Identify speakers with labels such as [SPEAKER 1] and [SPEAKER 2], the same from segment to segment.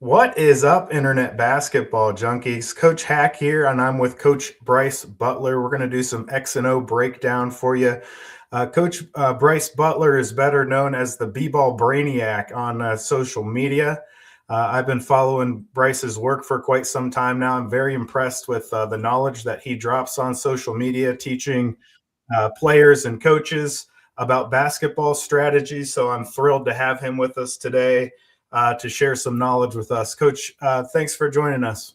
[SPEAKER 1] What is up, Internet Basketball Junkies? Coach Hack here, and I'm with Coach Bryce Butler. We're going to do some X and O breakdown for you. Coach Bryce Butler is better known as the B-Ball Brainiac on social media. I've been following Bryce's work for quite some time now. I'm very impressed with the knowledge that he drops on social media, teaching players and coaches about basketball strategies. So I'm thrilled to have him with us today to share some knowledge with us. Coach, thanks for joining us.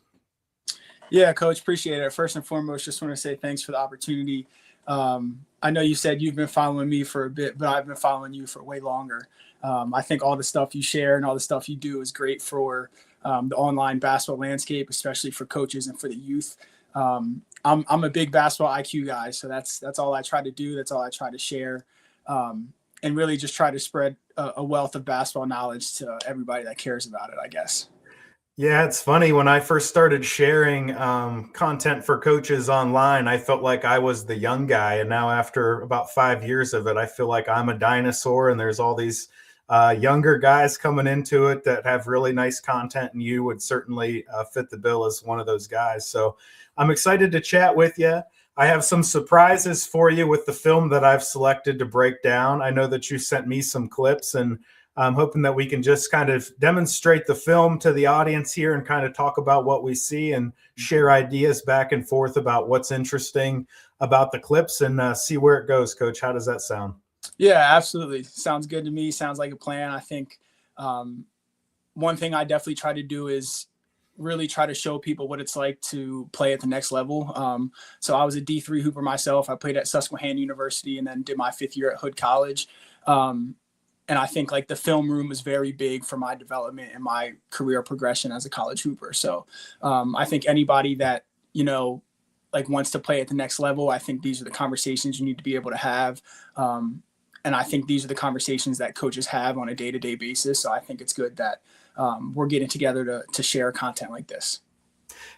[SPEAKER 2] Yeah, Coach, appreciate it. First and foremost, just want to say thanks for the opportunity. I know you said you've been following me for a bit, but I've been following you for way longer. I think all the stuff you share and all the stuff you do is great for the online basketball landscape, especially for coaches and for the youth. I'm a big basketball IQ guy, so that's all I try to do. That's all I try to share, and really just try to spread a wealth of basketball knowledge to everybody that cares about it, I guess.
[SPEAKER 1] Yeah, it's funny. When I first started sharing content for coaches online, I felt like I was the young guy. And now after about 5 years of it, I feel like I'm a dinosaur, and there's all these younger guys coming into it that have really nice content, and you would certainly fit the bill as one of those guys. So I'm excited to chat with you. I have some surprises for you with the film that I've selected to break down. I know that you sent me some clips, and I'm hoping that we can just kind of demonstrate the film to the audience here and kind of talk about what we see and share ideas back and forth about what's interesting about the clips and see where it goes. Coach, how does that sound?
[SPEAKER 2] Yeah, absolutely. Sounds good to me. Sounds like a plan. I think one thing I definitely try to do is really try to show people what it's like to play at the next level. So I was a D3 hooper myself. I played at Susquehanna University and then did my 5th year at Hood College. And I think like the film room was very big for my development and my career progression as a college hooper. So I think anybody that, like wants to play at the next level, I think these are the conversations you need to be able to have. And I think these are the conversations that coaches have on a day-to-day basis. So I think it's good that we're getting together to share content like this.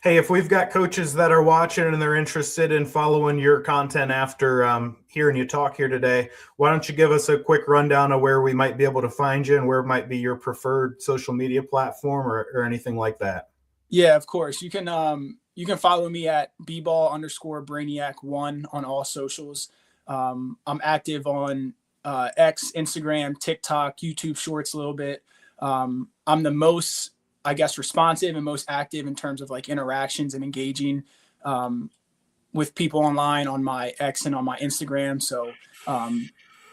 [SPEAKER 1] Hey, if we've got coaches that are watching and they're interested in following your content after hearing you talk here today, why don't you give us a quick rundown of where we might be able to find you and where might be your preferred social media platform or anything like that?
[SPEAKER 2] Yeah, of course. You can follow me at bball_brainiac1 on all socials. I'm active on X, Instagram, TikTok, YouTube Shorts a little bit. I'm the most, I guess, responsive and most active in terms of like interactions and engaging with people online on my X and on my Instagram. So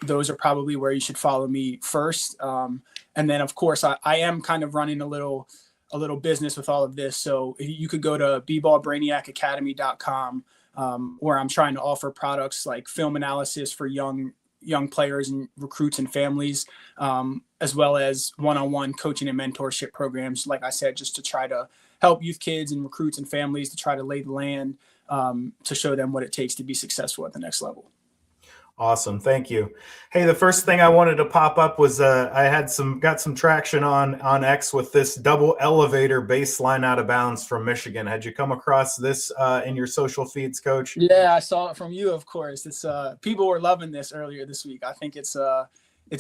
[SPEAKER 2] those are probably where you should follow me first. And then, of course, I am kind of running a little business with all of this. So you could go to bballbrainiacacademy.com where I'm trying to offer products like film analysis for young players and recruits and families, as well as one-on-one coaching and mentorship programs, like I said, just to try to help youth kids and recruits and families to try to lay the land to show them what it takes to be successful at the next level.
[SPEAKER 1] Awesome. Thank you. Hey, the first thing I wanted to pop up was I got some traction on X with this double elevator baseline out of bounds from Michigan. Had you come across this in your social feeds, Coach?
[SPEAKER 2] Yeah, I saw it from you, of course. It's people were loving this earlier this week. I think it's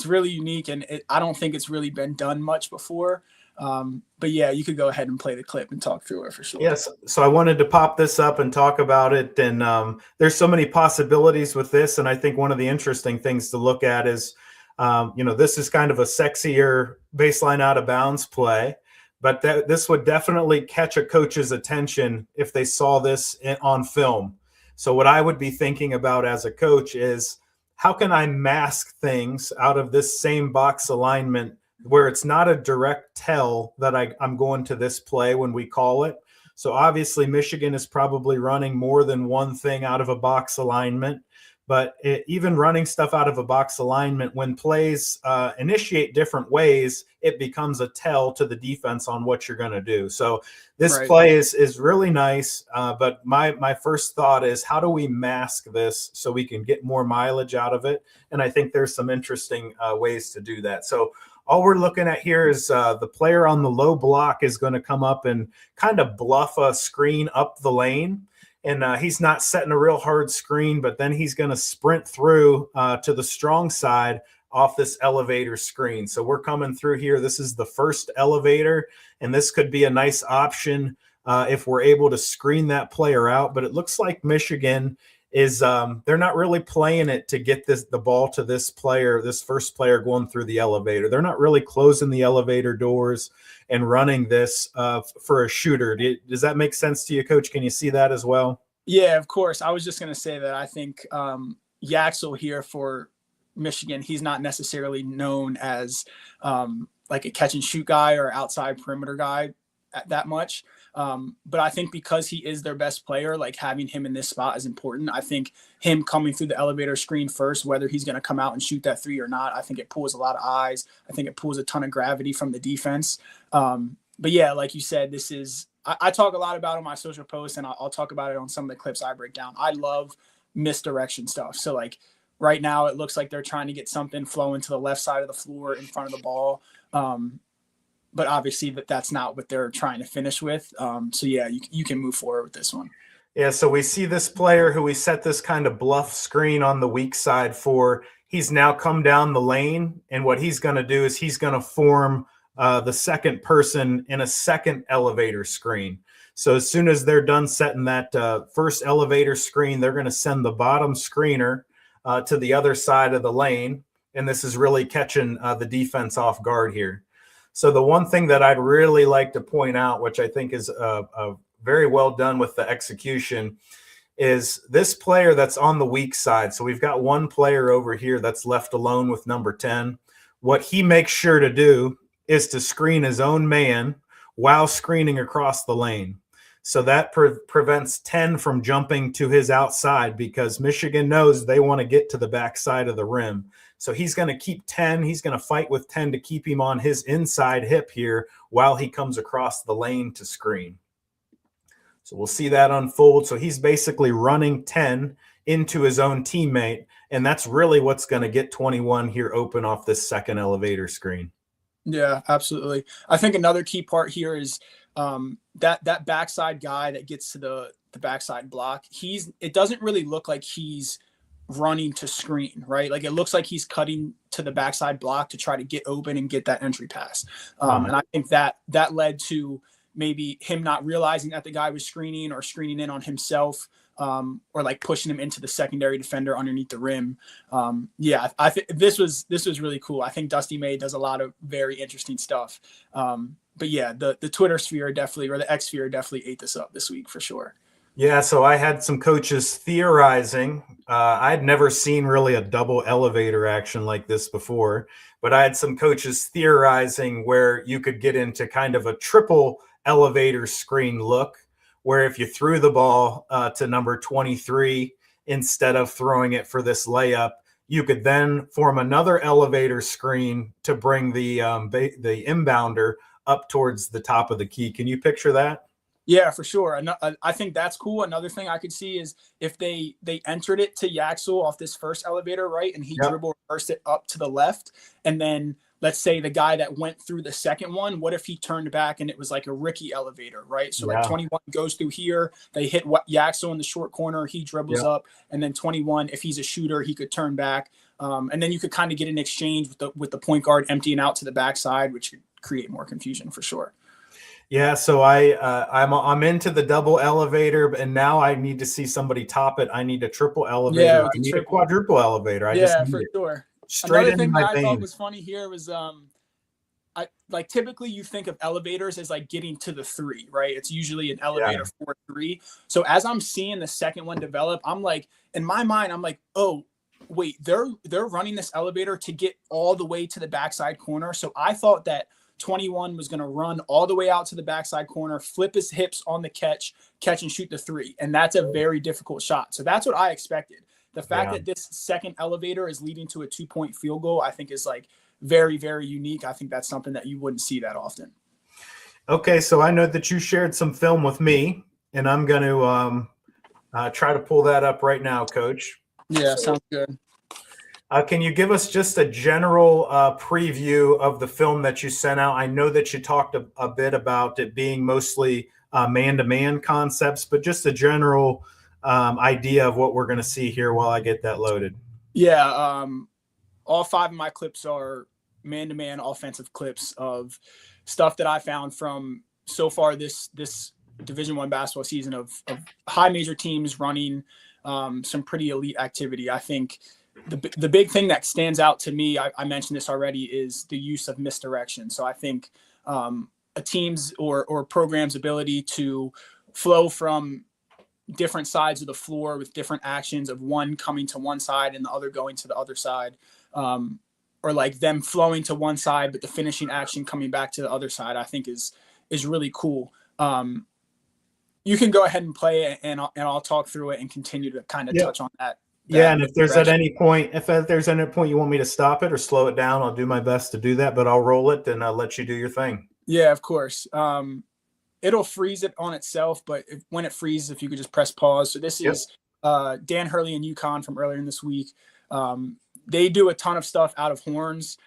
[SPEAKER 2] really unique, and I don't think it's really been done much before. But yeah, you could go ahead and play the clip and talk through it for sure.
[SPEAKER 1] Yes. So I wanted to pop this up and talk about it. And there's so many possibilities with this. And I think one of the interesting things to look at is, this is kind of a sexier baseline out of bounds play, but this would definitely catch a coach's attention if they saw this on film. So what I would be thinking about as a coach is, how can I mask things out of this same box alignment where it's not a direct tell that I'm going to this play when we call it. So obviously Michigan is probably running more than one thing out of a box alignment, but even running stuff out of a box alignment, when plays initiate different ways, it becomes a tell to the defense on what you're going to do. So this play is really nice, but my first thought is, how do we mask this so we can get more mileage out of it? And I think there's some interesting ways to do that. So all we're looking at here is the player on the low block is going to come up and kind of bluff a screen up the lane. And he's not setting a real hard screen, but then he's going to sprint through to the strong side off this elevator screen. So we're coming through here. This is the first elevator, and this could be a nice option if we're able to screen that player out. But it looks like Michigan is they're not really playing it to get the ball to this player, this first player going through the elevator. They're not really closing the elevator doors and running this for a shooter. Does that make sense to you, Coach? Can you see that as well?
[SPEAKER 2] Yeah, of course. I was just going to say that I think Yaxel here for Michigan, he's not necessarily known as like a catch and shoot guy or outside perimeter guy that much. But I think because he is their best player, like having him in this spot is important. I think him coming through the elevator screen first, whether he's going to come out and shoot that three or not, I think it pulls a lot of eyes. I think it pulls a ton of gravity from the defense. But yeah, like you said, this is, I talk a lot about it on my social posts, and I'll talk about it on some of the clips I break down. I love misdirection stuff. So like right now it looks like they're trying to get something flowing to the left side of the floor in front of the ball. But obviously that's not what they're trying to finish with. So yeah, you can move forward with this one.
[SPEAKER 1] Yeah, so we see this player who we set this kind of bluff screen on the weak side for. He's now come down the lane, and what he's going to do is he's going to form the second person in a second elevator screen. So as soon as they're done setting that first elevator screen, they're going to send the bottom screener to the other side of the lane, and this is really catching the defense off guard here. So the one thing that I'd really like to point out, which I think is very well done with the execution, is this player that's on the weak side. So we've got one player over here that's left alone with number 10. What he makes sure to do is to screen his own man while screening across the lane. So that prevents 10 from jumping to his outside, because Michigan knows they want to get to the backside of the rim. So he's going to keep 10. He's going to fight with 10 to keep him on his inside hip here while he comes across the lane to screen. So we'll see that unfold. So he's basically running 10 into his own teammate, and that's really what's going to get 21 here open off this second elevator screen.
[SPEAKER 2] Yeah, absolutely. I think another key part here is that backside guy that gets to the backside block. It doesn't really look like he's running to screen, right? Like it looks like he's cutting to the backside block to try to get open and get that entry pass. And I think that led to maybe him not realizing that the guy was screening or screening in on himself, or like pushing him into the secondary defender underneath the rim. Yeah, I think this was really cool. I think Dusty May does a lot of very interesting stuff. But yeah, the Twitter sphere definitely, or the X sphere definitely ate this up this week for sure.
[SPEAKER 1] Yeah, so I had some coaches theorizing. I'd never seen really a double elevator action like this before, but I had some coaches theorizing where you could get into kind of a triple elevator screen look, where if you threw the ball to number 23 instead of throwing it for this layup, you could then form another elevator screen to bring the inbounder up towards the top of the key. Can you picture that?
[SPEAKER 2] Yeah, for sure. I think that's cool. Another thing I could see is if they entered it to Yaxel off this first elevator, right, and he dribble reversed it up to the left, and then let's say the guy that went through the second one, what if he turned back and it was like a Ricky elevator, right? So like 21 goes through here, they hit Yaxel in the short corner, he dribbles up, and then 21, if he's a shooter, he could turn back. And then you could kind of get an exchange with the point guard emptying out to the backside, which could create more confusion for sure.
[SPEAKER 1] Yeah, so I'm into the double elevator, and now I need to see somebody top it. I need a triple elevator.
[SPEAKER 2] Yeah,
[SPEAKER 1] I need a quadruple elevator.
[SPEAKER 2] For sure.
[SPEAKER 1] Straight
[SPEAKER 2] Another thing that I
[SPEAKER 1] vein.
[SPEAKER 2] thought was funny here was I like typically you think of elevators as like getting to the three, right? It's usually an elevator 4-3. So as I'm seeing the second one develop, I'm like, in my mind, I'm like, oh, wait, they're running this elevator to get all the way to the backside corner. So I thought that 21 was going to run all the way out to the backside corner, flip his hips on the catch and shoot the three. And that's a very difficult shot. So that's what I expected. The fact that this second elevator is leading to a 2-point field goal, I think is like very, very unique. I think that's something that you wouldn't see that often.
[SPEAKER 1] Okay, so I know that you shared some film with me, and I'm going to try to pull that up right now, Coach.
[SPEAKER 2] Yeah, sounds good.
[SPEAKER 1] Can you give us just a general preview of the film that you sent out? I know that you talked a bit about it being mostly man-to-man concepts, but just a general idea of what we're going to see here while I get that loaded.
[SPEAKER 2] Yeah, all 5 of my clips are man-to-man offensive clips of stuff that I found from so far this Division I basketball season of high major teams running some pretty elite activity. I think the big thing that stands out to me, I mentioned this already, is the use of misdirection. So I think a team's or program's ability to flow from different sides of the floor with different actions of one coming to one side and the other going to the other side, or like them flowing to one side but the finishing action coming back to the other side, I think is really cool. You can go ahead and play it, and I'll talk through it and continue to kind of touch on that.
[SPEAKER 1] Yeah, and if there's any point you want me to stop it or slow it down, I'll do my best to do that, but I'll roll it and I'll let you do your thing.
[SPEAKER 2] Yeah, of course. It'll freeze it on itself, but when it freezes, if you could just press pause. So this is Dan Hurley and UConn from earlier in this week. They do a ton of stuff out of horns.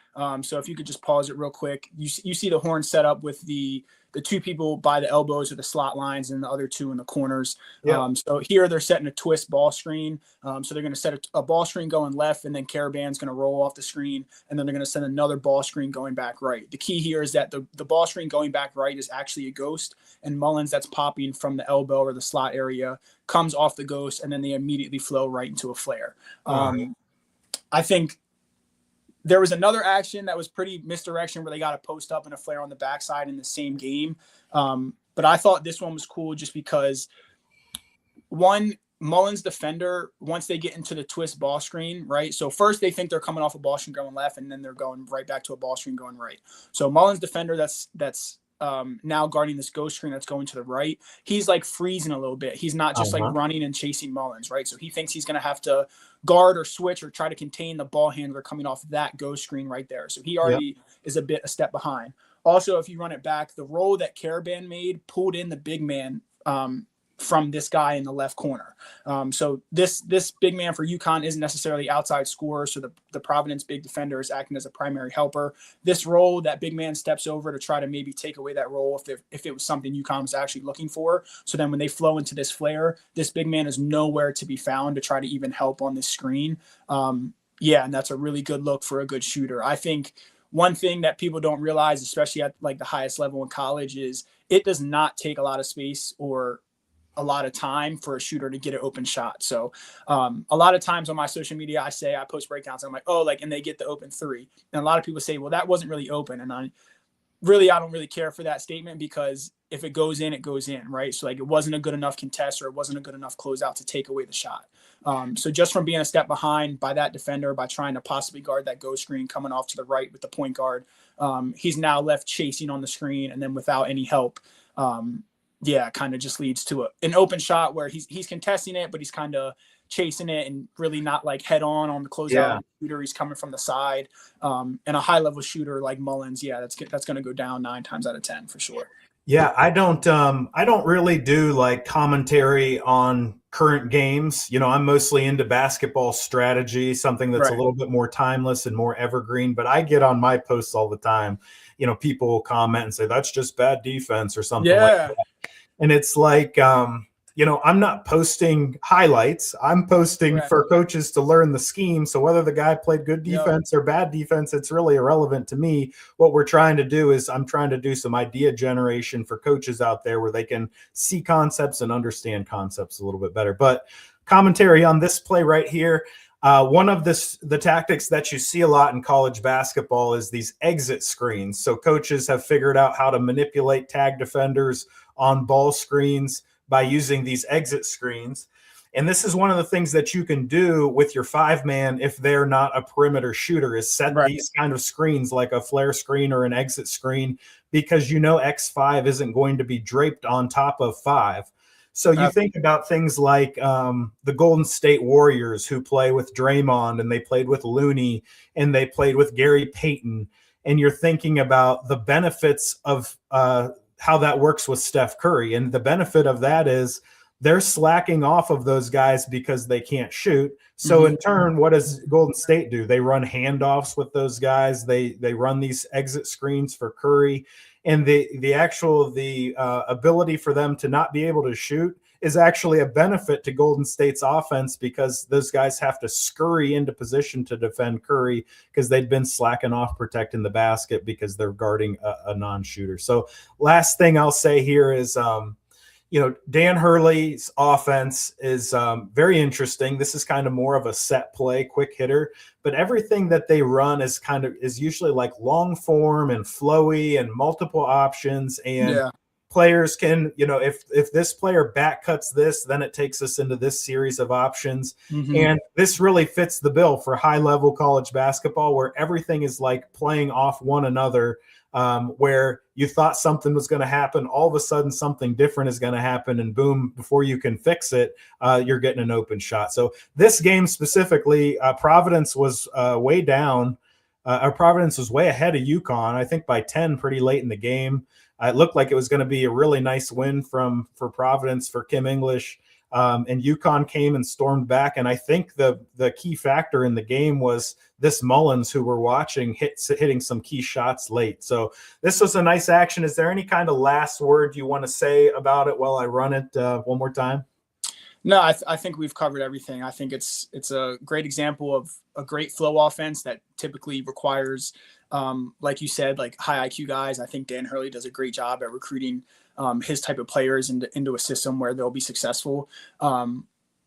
[SPEAKER 2] So if you could just pause it real quick, you see the horn set up with the 2 people by the elbows or the slot lines and the other 2 in the corners. So here they're setting a twist ball screen. So they're going to set a ball screen going left, and then Caravan's going to roll off the screen, and then they're going to send another ball screen going back right. The key here is that the ball screen going back right is actually a ghost, and Mullins that's popping from the elbow or the slot area comes off the ghost, and then they immediately flow right into a flare. I think there was another action that was pretty misdirection where they got a post up and a flare on the backside in the same game. But I thought this one was cool just because, one, Mullins defender, once they get into the twist ball screen, right? So first they think they're coming off a ball screen going left, and then they're going right back to a ball screen going right. So Mullins defender that's now guarding this ghost screen that's going to the right, he's like freezing a little bit. He's not just like running and chasing Mullins, right? So he thinks he's going to have to guard or switch or try to contain the ball handler coming off that ghost screen right there. So he already is a step behind. Also, if you run it back, the roll that Caravan made pulled in the big man from this guy in the left corner. So this big man for UConn isn't necessarily outside scorer, so the Providence big defender is acting as a primary helper. This role, that big man steps over to try to maybe take away that role if it was something UConn was actually looking for. So then when they flow into this flare, this big man is nowhere to be found to try to even help on this screen. And that's a really good look for a good shooter. I think one thing that people don't realize, especially at like the highest level in college, is it does not take a lot of space or a lot of time for a shooter to get an open shot. So a lot of times on my social media, I post breakdowns. I'm like, and they get the open 3. And a lot of people say, well, that wasn't really open. And I don't really care for that statement, because if it goes in, it goes in, right? So like it wasn't a good enough contest, or it wasn't a good enough closeout to take away the shot. So just from being a step behind by that defender, by trying to possibly guard that ghost screen coming off to the right with the point guard, he's now left chasing on the screen, and then without any help, kind of just leads to an open shot where he's contesting it, but he's kind of chasing it and really not like head on the closeout shooter. He's coming from the side. And a high level shooter like Mullins, that's going to go down 9 times out of 10 for sure.
[SPEAKER 1] Yeah, I don't really do like commentary on current games. I'm mostly into basketball strategy, something that's a little bit more timeless and more evergreen, but I get on my posts all the time. People will comment and say, that's just bad defense or something like that. And it's like, I'm not posting highlights. I'm posting for coaches to learn the scheme. So whether the guy played good defense or bad defense, it's really irrelevant to me. What we're trying to do is I'm trying to do some idea generation for coaches out there where they can see concepts and understand concepts a little bit better. But commentary on this play right here. One of the tactics that you see a lot in college basketball is these exit screens. So coaches have figured out how to manipulate tag defenders on ball screens by using these exit screens. And this is one of the things that you can do with your 5-man if they're not a perimeter shooter, is set these kind of screens like a flare screen or an exit screen, because X5 isn't going to be draped on top of 5. So you think about things like the Golden State Warriors, who play with Draymond, and they played with Looney, and they played with Gary Payton. And you're thinking about the benefits of how that works with Steph Curry. And the benefit of that is they're slacking off of those guys because they can't shoot. So in turn, what does Golden State do? They run handoffs with those guys. They run these exit screens for Curry. And the ability for them to not be able to shoot is actually a benefit to Golden State's offense because those guys have to scurry into position to defend Curry because they'd been slacking off protecting the basket because they're guarding a non-shooter. So last thing I'll say here is, Dan Hurley's offense is very interesting. This is kind of more of a set play, quick hitter, but everything that they run is usually like long form and flowy and multiple options. And players can, if this player back cuts this, then it takes us into this series of options. Mm-hmm. And this really fits the bill for high level college basketball where everything is like playing off one another. Where you thought something was going to happen, all of a sudden something different is going to happen, and boom, before you can fix it, you're getting an open shot. So this game specifically, Providence was way down. Providence was way ahead of UConn, I think by 10 pretty late in the game. It looked like it was going to be a really nice win for Providence, for Kim English. And UConn came and stormed back. And I think the key factor in the game was this Mullins, who we're watching, hitting some key shots late. So this was a nice action. Is there any kind of last word you want to say about it while I run it one more time?
[SPEAKER 2] No, I think we've covered everything. I think it's a great example of a great flow offense that typically requires, like you said, like high IQ guys. I think Dan Hurley does a great job at recruiting his type of players into a system where they'll be successful.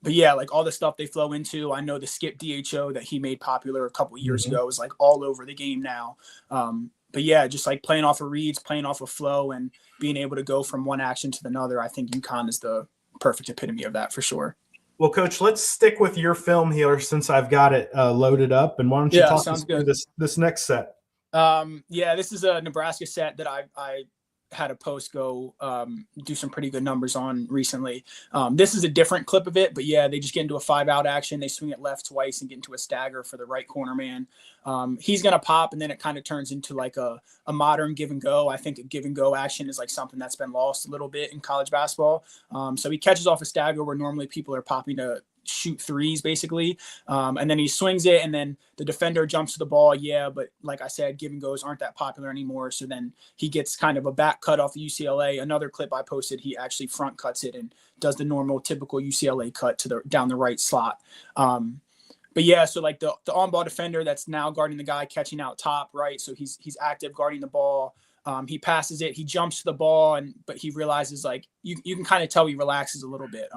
[SPEAKER 2] But yeah, like all the stuff they flow into, I know the skip DHO that he made popular a couple of years ago is like all over the game now. But yeah, just like playing off of reads, playing off of flow, and being able to go from one action to another. I think UConn is the perfect epitome of that for sure.
[SPEAKER 1] Well, Coach, let's stick with your film here since I've got it loaded up. And why don't you talk us through this next set?
[SPEAKER 2] This is a Nebraska set that I had a post go do some pretty good numbers on recently. This is a different clip of it, but yeah, they just get into a 5-out action. They swing it left twice and get into a stagger for the right corner man. He's going to pop, and then it kind of turns into like a modern give and go. I think a give and go action is like something that's been lost a little bit in college basketball. So he catches off a stagger where normally people are popping to shoot threes basically. And then he swings it, and then the defender jumps to the ball. Yeah. But like I said, give and goes aren't that popular anymore. So then he gets kind of a back cut off the UCLA. Another clip I posted, he actually front cuts it and does the normal typical UCLA cut to down the right slot. But yeah, so like the on-ball defender that's now guarding the guy catching out top, right? So he's active guarding the ball. He passes it, he jumps to the ball, but he realizes like you can kind of tell he relaxes a little bit.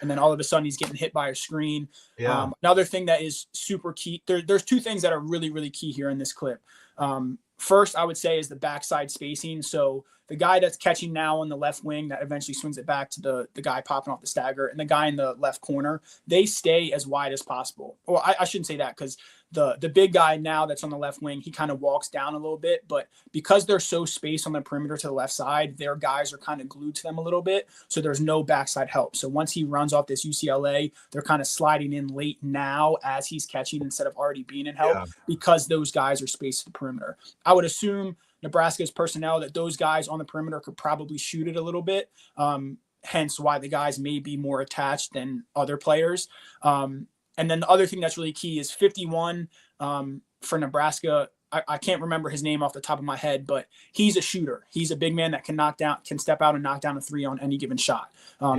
[SPEAKER 2] And then all of a sudden he's getting hit by a screen. Yeah. Another thing that is super key, there's two things that are really, really key here in this clip. First, I would say is the backside spacing. So the guy that's catching now on the left wing that eventually swings it back to the guy popping off the stagger, and the guy in the left corner, they stay as wide as possible. Or I shouldn't say that, because the big guy now that's on the left wing, he kind of walks down a little bit, but because they're so spaced on the perimeter to the left side, their guys are kind of glued to them a little bit. So there's no backside help. So once he runs off this UCLA, they're kind of sliding in late now as he's catching instead of already being in help, because those guys are spaced to the perimeter. I would assume Nebraska's personnel that those guys on the perimeter could probably shoot it a little bit. Hence why the guys may be more attached than other players. And then the other thing that's really key is 51 for Nebraska. I can't remember his name off the top of my head, but he's a shooter. He's a big man that can step out and knock down a three on any given shot.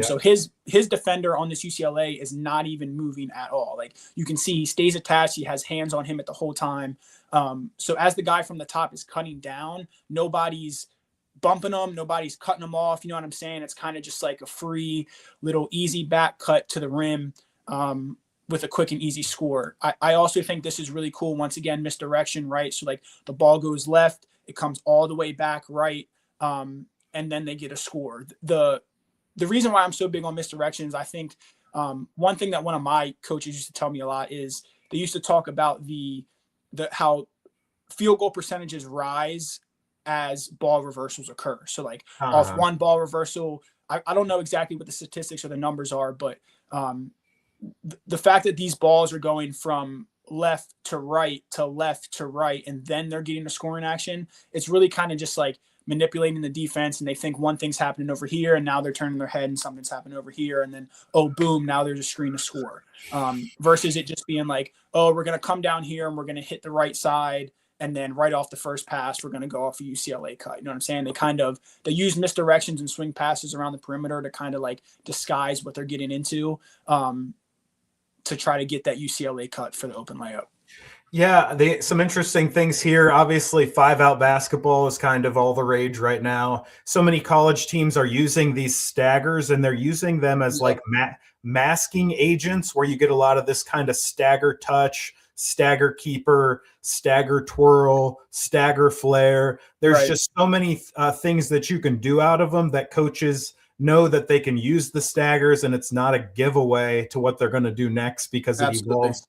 [SPEAKER 2] So his defender on this UCLA is not even moving at all. Like you can see, he stays attached. He has hands on him at the whole time. So as the guy from the top is cutting down, nobody's bumping them, nobody's cutting them off. You know what I'm saying? It's kind of just like a free little easy back cut to the rim. With a quick and easy score. I also think this is really cool. Once again, misdirection, right? So like the ball goes left, it comes all the way back right, and then they get a score. The reason why I'm so big on misdirection is I think one thing that one of my coaches used to tell me a lot is they used to talk about the how field goal percentages rise as ball reversals occur. So like off one ball reversal, I don't know exactly what the statistics or the numbers are, but the fact that these balls are going from left to right to left to right, and then they're getting a scoring action, it's really kind of just like manipulating the defense, and they think one thing's happening over here, and now they're turning their head and something's happening over here, and then, oh, boom, now there's a screen to score. Versus it just being like, oh, we're going to come down here and we're going to hit the right side, And then right off the first pass, we're going to go off a UCLA cut. You know what I'm saying? They use misdirections and swing passes around the perimeter to kind of like disguise what they're getting into, to try to get that UCLA cut for the open layup.
[SPEAKER 1] Yeah, some interesting things here. Obviously, 5-out basketball is kind of all the rage right now. So many college teams are using these staggers, and they're using them as like masking agents, where you get a lot of this kind of stagger touch, stagger keeper, stagger twirl, stagger flare. There's just so many things that you can do out of them that coaches know that they can use the staggers, and it's not a giveaway to what they're going to do next because it evolves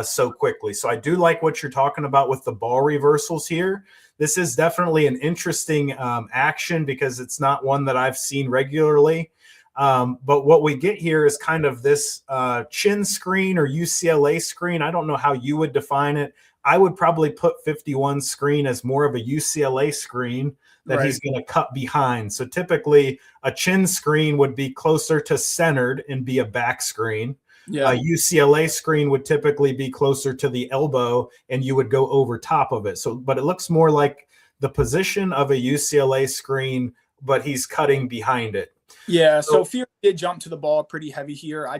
[SPEAKER 1] so quickly. So I do like what you're talking about with the ball reversals here. This is definitely an interesting action because it's not one that I've seen regularly. But what we get here is kind of this chin screen or UCLA screen. I don't know how you would define it. I would probably put 51 screen as more of a UCLA screen that he's going to cut behind. So typically a chin screen would be closer to centered and be a back screen. A UCLA screen would typically be closer to the elbow and you would go over top of it. So, but it looks more like the position of a UCLA screen, but he's cutting behind it.
[SPEAKER 2] Yeah. So Fear did jump to the ball pretty heavy here. I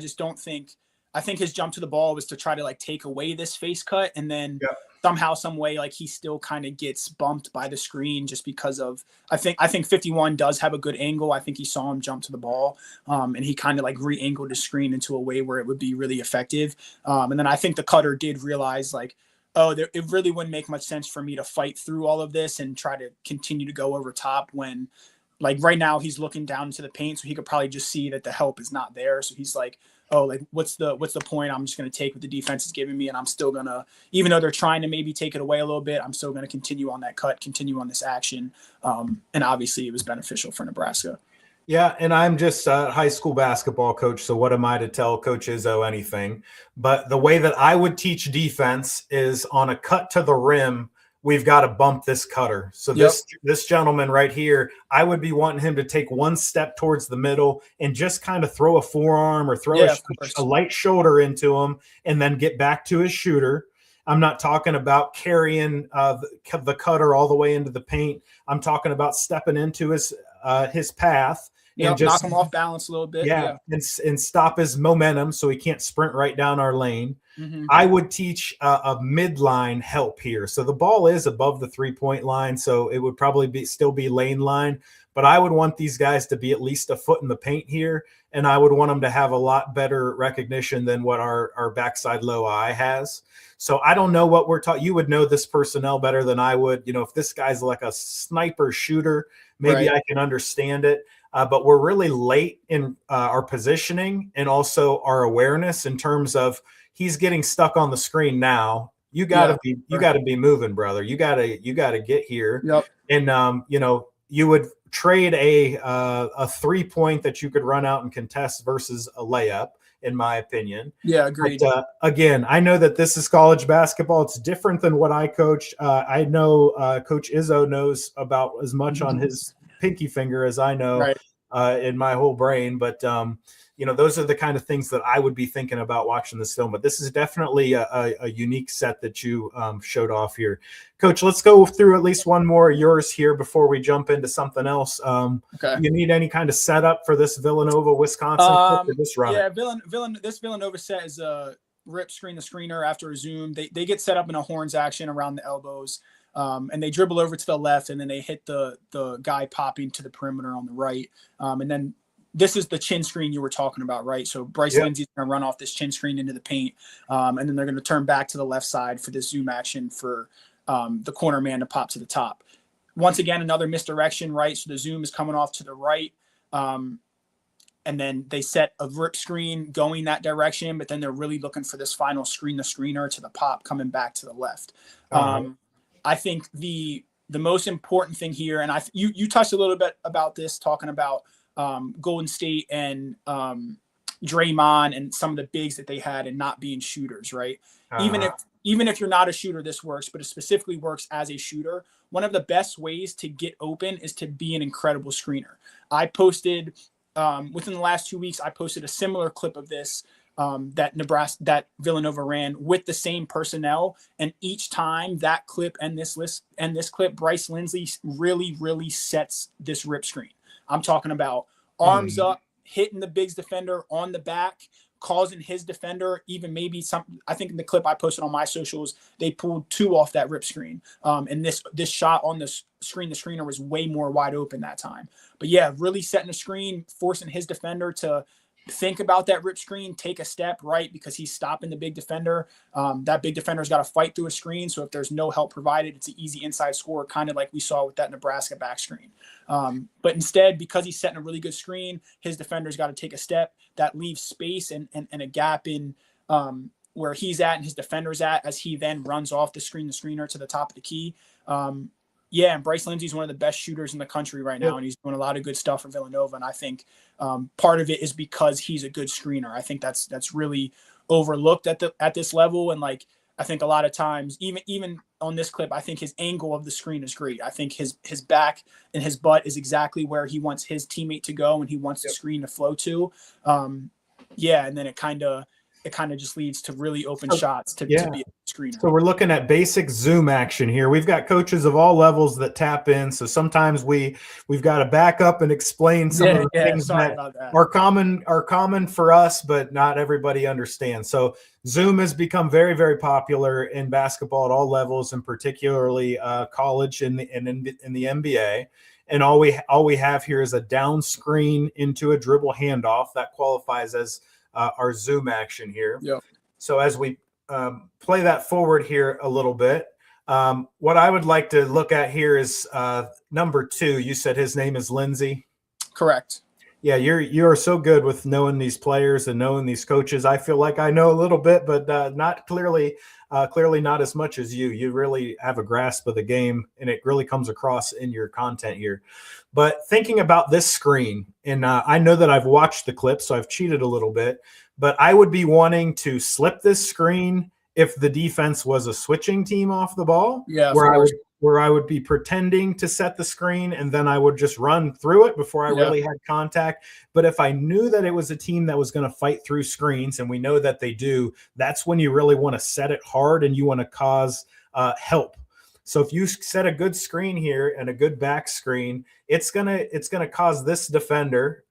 [SPEAKER 2] think his jump to the ball was to try to like take away this face cut, and then somehow, some way, like he still kind of gets bumped by the screen just because of, I think 51 does have a good angle. I think he saw him jump to the ball, and he kind of like re-angled his screen into a way where it would be really effective. And then I think the cutter did realize like, it really wouldn't make much sense for me to fight through all of this and try to continue to go over top when, like, right now he's looking down into the paint, so he could probably just see that the help is not there. So he's like, oh, like what's the point? I'm just going to take what the defense is giving me, and I'm still going to, even though they're trying to maybe take it away a little bit, I'm still going to continue on that cut, continue on this action. And obviously it was beneficial for Nebraska.
[SPEAKER 1] Yeah, and I'm just a high school basketball coach, so what am I to tell Coach Izzo anything? But the way that I would teach defense is on a cut to the rim, we've got to bump this cutter. So this gentleman right here, I would be wanting him to take one step towards the middle and just kind of throw a forearm or throw a light shoulder into him and then get back to his shooter. I'm not talking about carrying the cutter all the way into the paint. I'm talking about stepping into his path and just
[SPEAKER 2] knock him off balance a little bit.
[SPEAKER 1] And stop his momentum so he can't sprint right down our lane.
[SPEAKER 2] Mm-hmm.
[SPEAKER 1] I would teach a midline help here. So the ball is above the 3-point line, so it would probably still be lane line. But I would want these guys to be at least a foot in the paint here, and I would want them to have a lot better recognition than what our backside low eye has. So I don't know what we're talking. You would know this personnel better than I would. You know, if this guy's like a sniper shooter, maybe I can understand it. But we're really late in our positioning and also our awareness in terms of he's getting stuck on the screen now. You gotta be moving, brother. You gotta get here.
[SPEAKER 2] Yep.
[SPEAKER 1] And you would trade a 3-point that you could run out and contest versus a layup, in my opinion.
[SPEAKER 2] Yeah, agreed.
[SPEAKER 1] But, again, I know that this is college basketball. It's different than what I coach. I know Coach Izzo knows about as much on his pinky finger as I know in my whole brain. But, those are the kind of things that I would be thinking about watching this film. But this is definitely a unique set that you showed off here. Coach, let's go through at least one more of yours here before we jump into something else. You need any kind of setup for this Villanova, Wisconsin? This run?
[SPEAKER 2] Yeah, this Villanova set is a rip screen the screener after a zoom. They get set up in a horns action around the elbows. And they dribble over to the left, and then they hit the guy popping to the perimeter on the right. And then this is the chin screen you were talking about, right? So Bryce Lindsey's going to run off this chin screen into the paint, and then they're going to turn back to the left side for this zoom action for the corner man to pop to the top. Once again, another misdirection, right? So the zoom is coming off to the right, and then they set a rip screen going that direction, but then they're really looking for this final screen the screener to the pop coming back to the left. I think the most important thing here, and you touched a little bit about this, talking about Golden State and Draymond and some of the bigs that they had and not being shooters, right? Even if you're not a shooter, this works, but it specifically works as a shooter. One of the best ways to get open is to be an incredible screener. I posted within the last 2 weeks, I posted a similar clip of this that Villanova ran with the same personnel. And each time that clip and this clip, Bryce Lindsey really sets this rip screen. I'm talking about arms up, hitting the Bigs defender on the back, causing his defender even maybe some. I think in the clip I posted on my socials, they pulled 2 off that rip screen. And this shot on the screen, the screener was way more wide open that time. But yeah, really setting the screen, forcing his defender to think about that rip screen, take a step right, because he's stopping the big defender. That big defender's got to fight through a screen. So if there's no help provided, it's an easy inside score, kind of like we saw with that Nebraska back screen. But instead, because he's setting a really good screen, his defender's got to take a step. That leaves space and a gap in where he's at and his defender's at as he then runs off the screener to the top of the key. Yeah, and Bryce Lindsey's one of the best shooters in the country right now, and he's doing a lot of good stuff for Villanova. And I think part of it is because he's a good screener. I think that's really overlooked at this level. And like, I think a lot of times, even on this clip, I think his angle of the screen is great. I think his back and his butt is exactly where he wants his teammate to go, and he wants the screen to flow to. Yeah, and then it kind of just leads to really open shots to be a screener.
[SPEAKER 1] So we're looking at basic zoom action here. We've got coaches of all levels that tap in. So sometimes we've got to back up and explain some of the things that are common for us, but not everybody understands. So zoom has become very, very popular in basketball at all levels, and particularly college and in the NBA. And all we have here is a down screen into a dribble handoff that qualifies as our zoom action here.
[SPEAKER 2] Yep.
[SPEAKER 1] So as we play that forward here a little bit, what I would like to look at here is number 2. You said his name is Lindsey.
[SPEAKER 2] Correct.
[SPEAKER 1] Yeah, you're so good with knowing these players and knowing these coaches. I feel like I know a little bit, but not clearly not as much as you. You really have a grasp of the game, and it really comes across in your content here. But thinking about this screen, and I know that I've watched the clip, so I've cheated a little bit, but I would be wanting to slip this screen if the defense was a switching team off the ball.
[SPEAKER 2] Yeah,
[SPEAKER 1] where I would be pretending to set the screen, and then I would just run through it before I really had contact. But if I knew that it was a team that was going to fight through screens, and we know that they do, that's when you really want to set it hard and you want to cause help. So if you set a good screen here and a good back screen, it's gonna cause this defender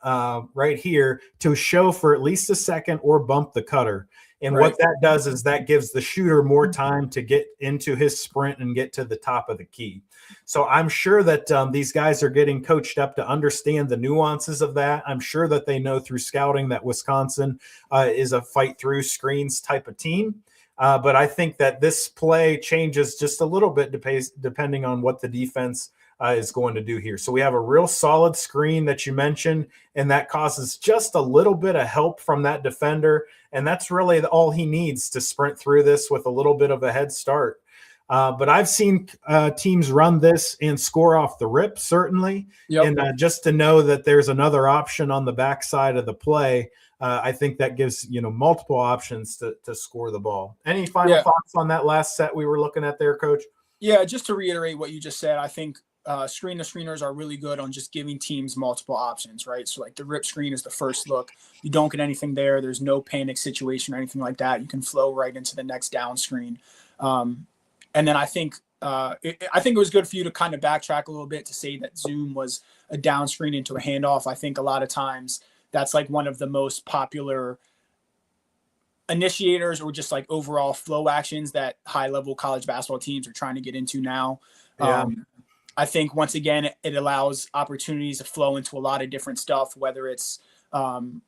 [SPEAKER 1] right here to show for at least a second or bump the cutter. And what that does is that gives the shooter more time to get into his sprint and get to the top of the key. So I'm sure that these guys are getting coached up to understand the nuances of that. I'm sure that they know through scouting that Wisconsin is a fight through screens type of team. But I think that this play changes just a little bit depending on what the defense is going to do here. So we have a real solid screen that you mentioned, and that causes just a little bit of help from that defender. And that's really all he needs to sprint through this with a little bit of a head start. But I've seen teams run this and score off the rip, certainly. And just to know that there's another option on the backside of the play, I think that gives multiple options to score the ball. Any final thoughts on that last set we were looking at there, Coach?
[SPEAKER 2] Yeah, just to reiterate what you just said, I think screeners are really good on just giving teams multiple options, right? So like the rip screen is the first look. You don't get anything there. There's no panic situation or anything like that. You can flow right into the next down screen. And then I think it was good for you to kind of backtrack a little bit to say that zoom was a down screen into a handoff. I think a lot of times that's like one of the most popular initiators or just like overall flow actions that high level college basketball teams are trying to get into now. I think once again, it allows opportunities to flow into a lot of different stuff, whether it's kind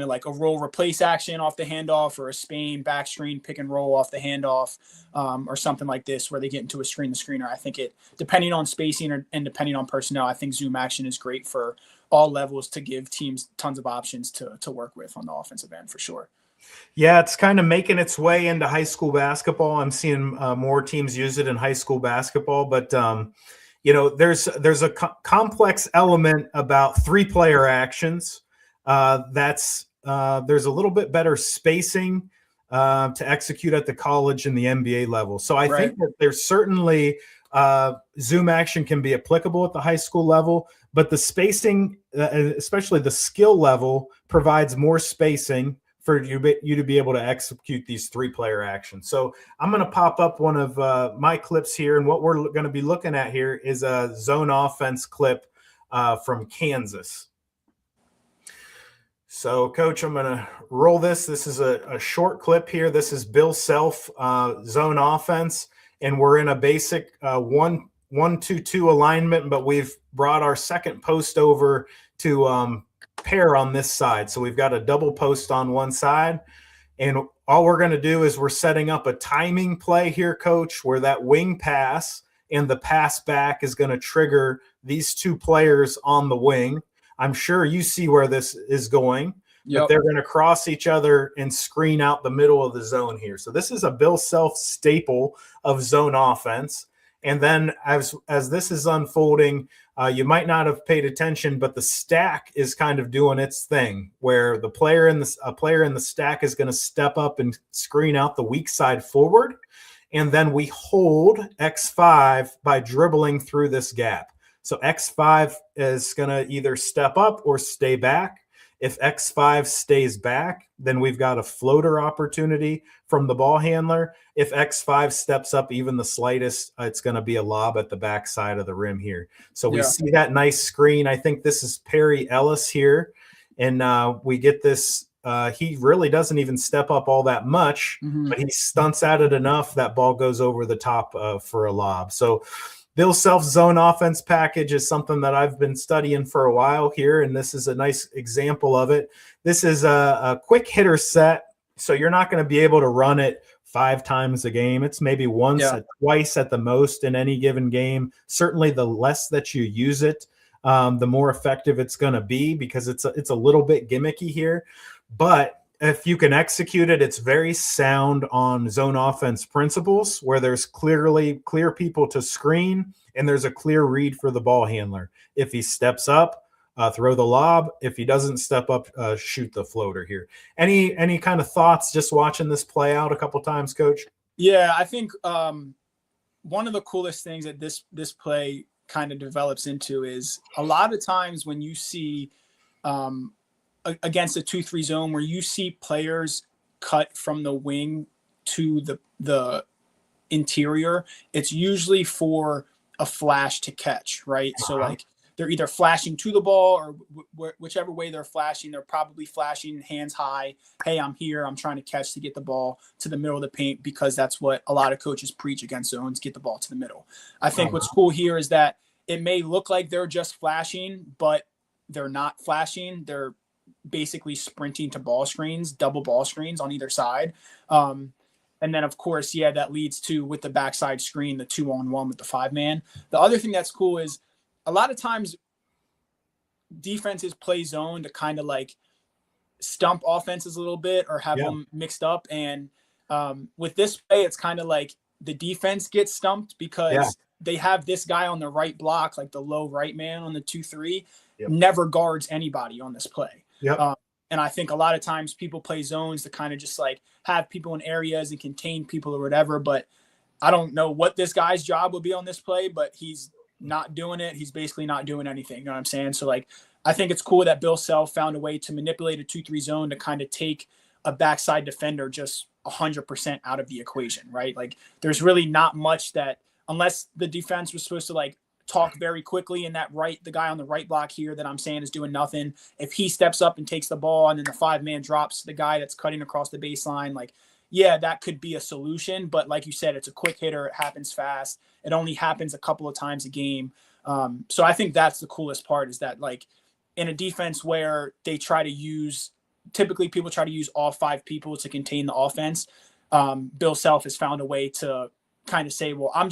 [SPEAKER 2] of like a roll replace action off the handoff or a Spain back screen pick and roll off the handoff or something like this where they get into a screen to screener. I think depending on spacing and depending on personnel, I think zoom action is great for all levels to give teams tons of options to work with on the offensive end for sure.
[SPEAKER 1] Yeah, it's kind of making its way into high school basketball. I'm seeing more teams use it in high school basketball, but there's a complex element about 3-player actions. There's a little bit better spacing to execute at the college and the NBA level. So I think that there's certainly zoom action can be applicable at the high school level, but the spacing, especially the skill level, provides more spacing for you to be able to execute these 3-player actions. So I'm going to pop up one of my clips here, and what we're going to be looking at here is a zone offense clip from Kansas. So, Coach, I'm going to roll this. This is a short clip here. This is Bill Self zone offense, and we're in a basic 1-2-2 alignment, but we've brought our second post over to pair on this side. So we've got a double post on one side, and all we're going to do is we're setting up a timing play here, Coach, where that wing pass and the pass back is going to trigger these 2 players on the wing. I'm sure you see where this is going.
[SPEAKER 2] Yep.
[SPEAKER 1] But they're going to cross each other and screen out the middle of the zone here. So this is a Bill Self staple of zone offense. And then as this is unfolding, you might not have paid attention, but the stack is kind of doing its thing, where a player in the stack is going to step up and screen out the weak side forward. And then we hold X5 by dribbling through this gap. So X5 is going to either step up or stay back. If X5 stays back, then we've got a floater opportunity from the ball handler. If X5 steps up even the slightest, it's going to be a lob at the back side of the rim here. So we see that nice screen. I think this is Perry Ellis here. And we get this. He really doesn't even step up all that much, but he stunts at it enough that ball goes over the top for a lob. So Bill Self's zone offense package is something that I've been studying for a while here, and this is a nice example of it. This is a quick hitter set, so you're not going to be able to run it 5 times a game. It's maybe once or twice at the most in any given game. Certainly the less that you use it, the more effective it's going to be, because it's a little bit gimmicky here. But if you can execute it, it's very sound on zone offense principles, where there's clear people to screen and there's a clear read for the ball handler. If he steps up, throw the lob. If he doesn't step up, shoot the floater here. Any kind of thoughts just watching this play out a couple times, Coach?
[SPEAKER 2] Yeah, I think one of the coolest things that this play kind of develops into is a lot of times when you see against a 2-3 zone where you see players cut from the wing to the interior, it's usually for a flash to catch, right? So like they're either flashing to the ball or whichever way they're flashing, they're probably flashing hands high. Hey, I'm here. I'm trying to catch to get the ball to the middle of the paint, because that's what a lot of coaches preach against zones, get the ball to the middle. I think what's cool here is that it may look like they're just flashing, but they're not flashing. They're basically sprinting to ball screens, double ball screens on either side. And then, of course, that leads to, with the backside screen, the 2-on-1 with the 5-man. The other thing that's cool is a lot of times defenses play zone to kind of like stump offenses a little bit or have them mixed up. And with this play, it's kind of like the defense gets stumped because they have this guy on the right block, like the low right man on the 2-3, never guards anybody on this play. And I think a lot of times people play zones to kind of just like have people in areas and contain people or whatever. But I don't know what this guy's job would be on this play, but he's not doing it. He's basically not doing anything. You know what I'm saying? So like, I think it's cool that Bill Self found a way to manipulate a 2-3 zone to kind of take a backside defender just 100% out of the equation, right? Like there's really not much that, unless the defense was supposed to like talk very quickly, and the guy on the right block here that I'm saying is doing nothing. If he steps up and takes the ball and then the 5-man drops the guy that's cutting across the baseline, like, that could be a solution. But like you said, it's a quick hitter. It happens fast. It only happens a couple of times a game. So I think that's the coolest part, is that like in a defense where they typically people try to use all 5 people to contain the offense. Bill Self has found a way to kind of say, well, I'm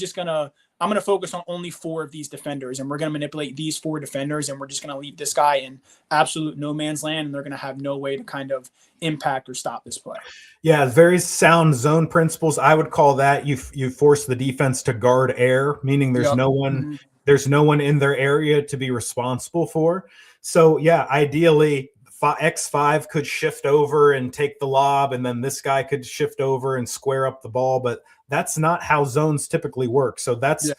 [SPEAKER 2] going to focus on only 4 of these defenders, and we're going to manipulate these 4 defenders, and we're just going to leave this guy in absolute no man's land, and they're going to have no way to kind of impact or stop this play.
[SPEAKER 1] Yeah, very sound zone principles. I would call that you force the defense to guard air, meaning there's no one in their area to be responsible for. So ideally X5 could shift over and take the lob, and then this guy could shift over and square up the ball, but that's not how zones typically work. So that's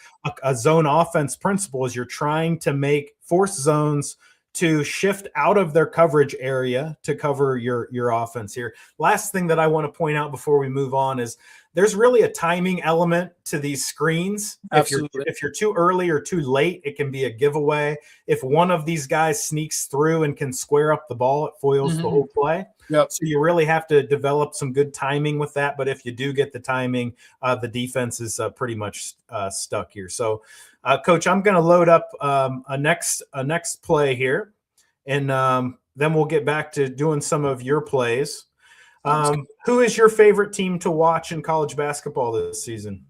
[SPEAKER 1] a zone offense principle, is you're trying to force zones to shift out of their coverage area to cover your offense here. Last thing that I want to point out before we move on is there's really a timing element to these screens.
[SPEAKER 2] Absolutely.
[SPEAKER 1] If you're too early or too late, it can be a giveaway. If one of these guys sneaks through and can square up the ball, it foils the whole play.
[SPEAKER 2] Yep.
[SPEAKER 1] So you really have to develop some good timing with that. But if you do get the timing, the defense is pretty much stuck here. So, Coach, I'm going to load up a next play here, and then we'll get back to doing some of your plays. Who is your favorite team to watch in college basketball this season?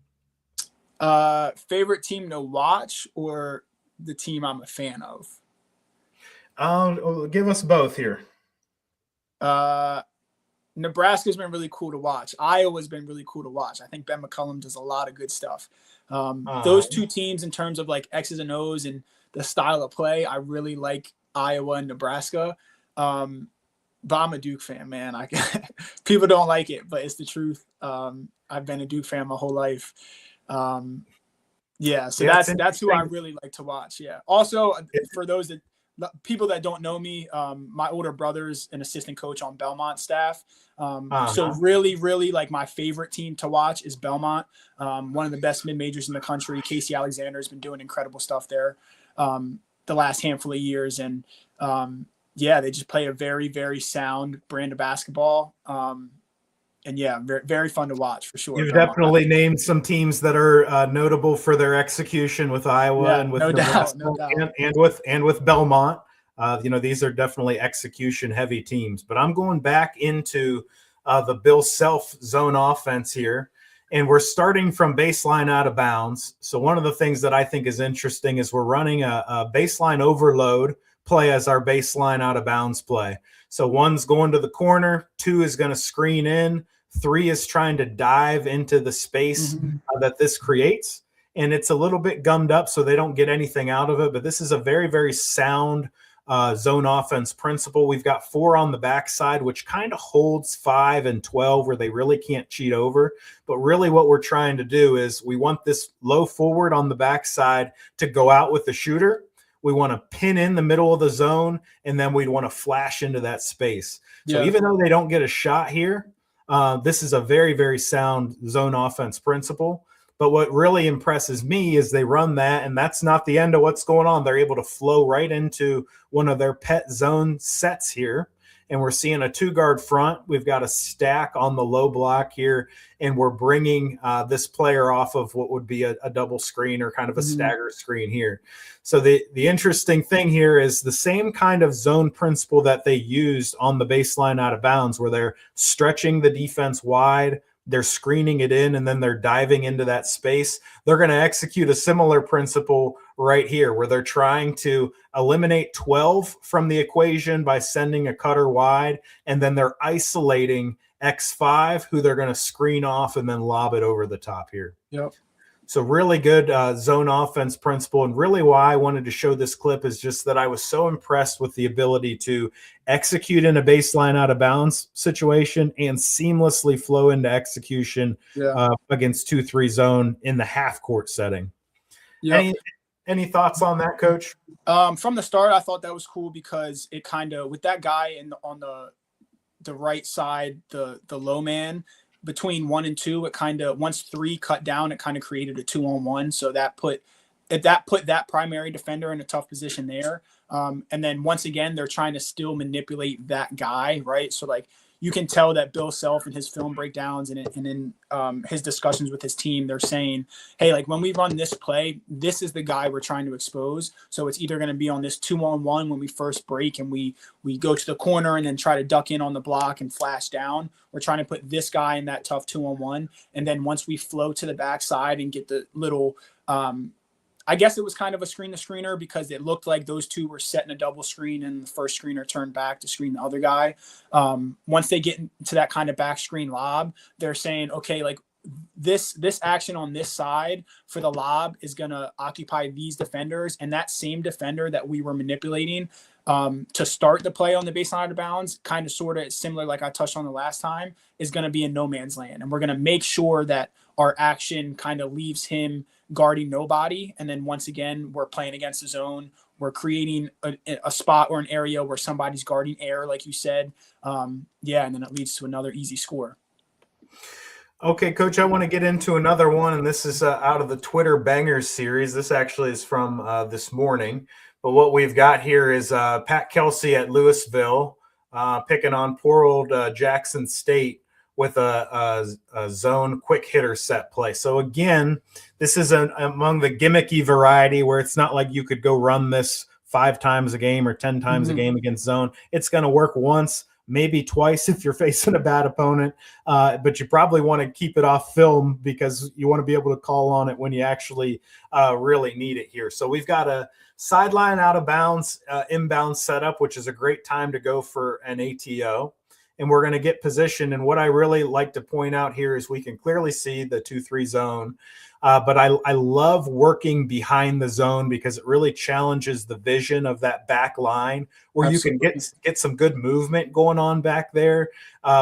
[SPEAKER 2] Favorite team to watch or the team I'm a fan of?
[SPEAKER 1] Give us both here.
[SPEAKER 2] Nebraska's been really cool to watch. Iowa's been really cool to watch. I think Ben McCullum does a lot of good stuff. Those two teams in terms of like X's and O's and the style of play, I really like Iowa and Nebraska. But I'm a Duke fan, man. People don't like it, but it's the truth. I've been a Duke fan my whole life. So that's who I really like to watch. Yeah. Also, for those people that don't know me, my older brother's an assistant coach on Belmont staff. So really, really like my favorite team to watch is Belmont. One of the best mid-majors in the country. Casey Alexander has been doing incredible stuff there the last handful of years. And they just play a very, very sound brand of basketball. Very, very fun to watch for sure.
[SPEAKER 1] You've definitely named some teams that are notable for their execution with Iowa and with Nebraska and with Belmont. These are definitely execution-heavy teams. But I'm going back into the Bill Self zone offense here, and we're starting from baseline out of bounds. So one of the things that I think is interesting is we're running a baseline overload play as our baseline out of bounds play. So 1's going to the corner, 2 is going to screen in, 3 is trying to dive into the space that this creates. And it's a little bit gummed up so they don't get anything out of it. But this is a very, very sound zone offense principle. We've got 4 on the backside, which kind of holds 5 and 12 where they really can't cheat over. But really what we're trying to do is we want this low forward on the backside to go out with the shooter. We want to pin in the middle of the zone, and then we'd want to flash into that space. So even though they don't get a shot here, this is a very, very sound zone offense principle. But what really impresses me is they run that, and that's not the end of what's going on. They're able to flow right into one of their pet zone sets here. And we're seeing a 2-guard front. We've got a stack on the low block here, and we're bringing this player off of what would be a double screen or kind of a stagger screen here. So the interesting thing here is the same kind of zone principle that they used on the baseline out of bounds, where they're stretching the defense wide, they're screening it in, and then they're diving into that space. They're going to execute a similar principle right here, where they're trying to eliminate 12 from the equation by sending a cutter wide, and then they're isolating X5, who they're going to screen off and then lob it over the top here.
[SPEAKER 2] Yep.
[SPEAKER 1] So really good zone offense principle. And really why I wanted to show this clip is just that I was so impressed with the ability to execute in a baseline out of bounds situation and seamlessly flow into execution against 2-3 zone in the half court setting. Yep. Any thoughts on that, Coach?
[SPEAKER 2] From the start, I thought that was cool because it kind of, with that guy on the right side, the low man, between 1 and 2, it kind of, once 3 cut down, it kind of created a 2-on-1. So that put that primary defender in a tough position there. And then once again, they're trying to still manipulate that guy, right? So like you can tell that Bill Self and his film breakdowns and in his discussions with his team, they're saying, hey, like when we run this play, this is the guy we're trying to expose. So it's either going to be on this 2-on-1 when we first break and we go to the corner and then try to duck in on the block and flash down. We're trying to put this guy in that tough 2-on-1. And then once we flow to the backside and get the little I guess it was kind of a screen-to-screener because it looked like those two were setting a double screen and the first screener turned back to screen the other guy. Once they get into that kind of back screen lob, they're saying, okay, like this action on this side for the lob is going to occupy these defenders, and that same defender that we were manipulating to start the play on the baseline out of bounds, kind of sort of similar like I touched on the last time, is going to be in no man's land. And we're going to make sure that our action kind of leaves him guarding nobody. And then once again, we're playing against the zone. we're creating a spot or an area where somebody's guarding air, like you said. And then it leads to another easy score.
[SPEAKER 1] Okay, Coach, I want to get into another one, and this is out of the Twitter Bangers series. This actually is from this morning. But what we've got here is Pat Kelsey at Louisville picking on poor old Jackson State with a zone quick hitter set play. So, again, this is among the gimmicky variety where it's not like you could go run this 5 times a game or 10 times a game against zone. It's going to work once, maybe twice if you're facing a bad opponent, but you probably want to keep it off film because you want to be able to call on it when you actually really need it here. So we've got a sideline out of bounds, inbound setup, which is a great time to go for an ATO. And we're going to get positioned. And what I really like to point out here is we can clearly see the 2-3 zone. But I love working behind the zone because it really challenges the vision of that back line where
[SPEAKER 2] Absolutely.
[SPEAKER 1] you can get some good movement going on back there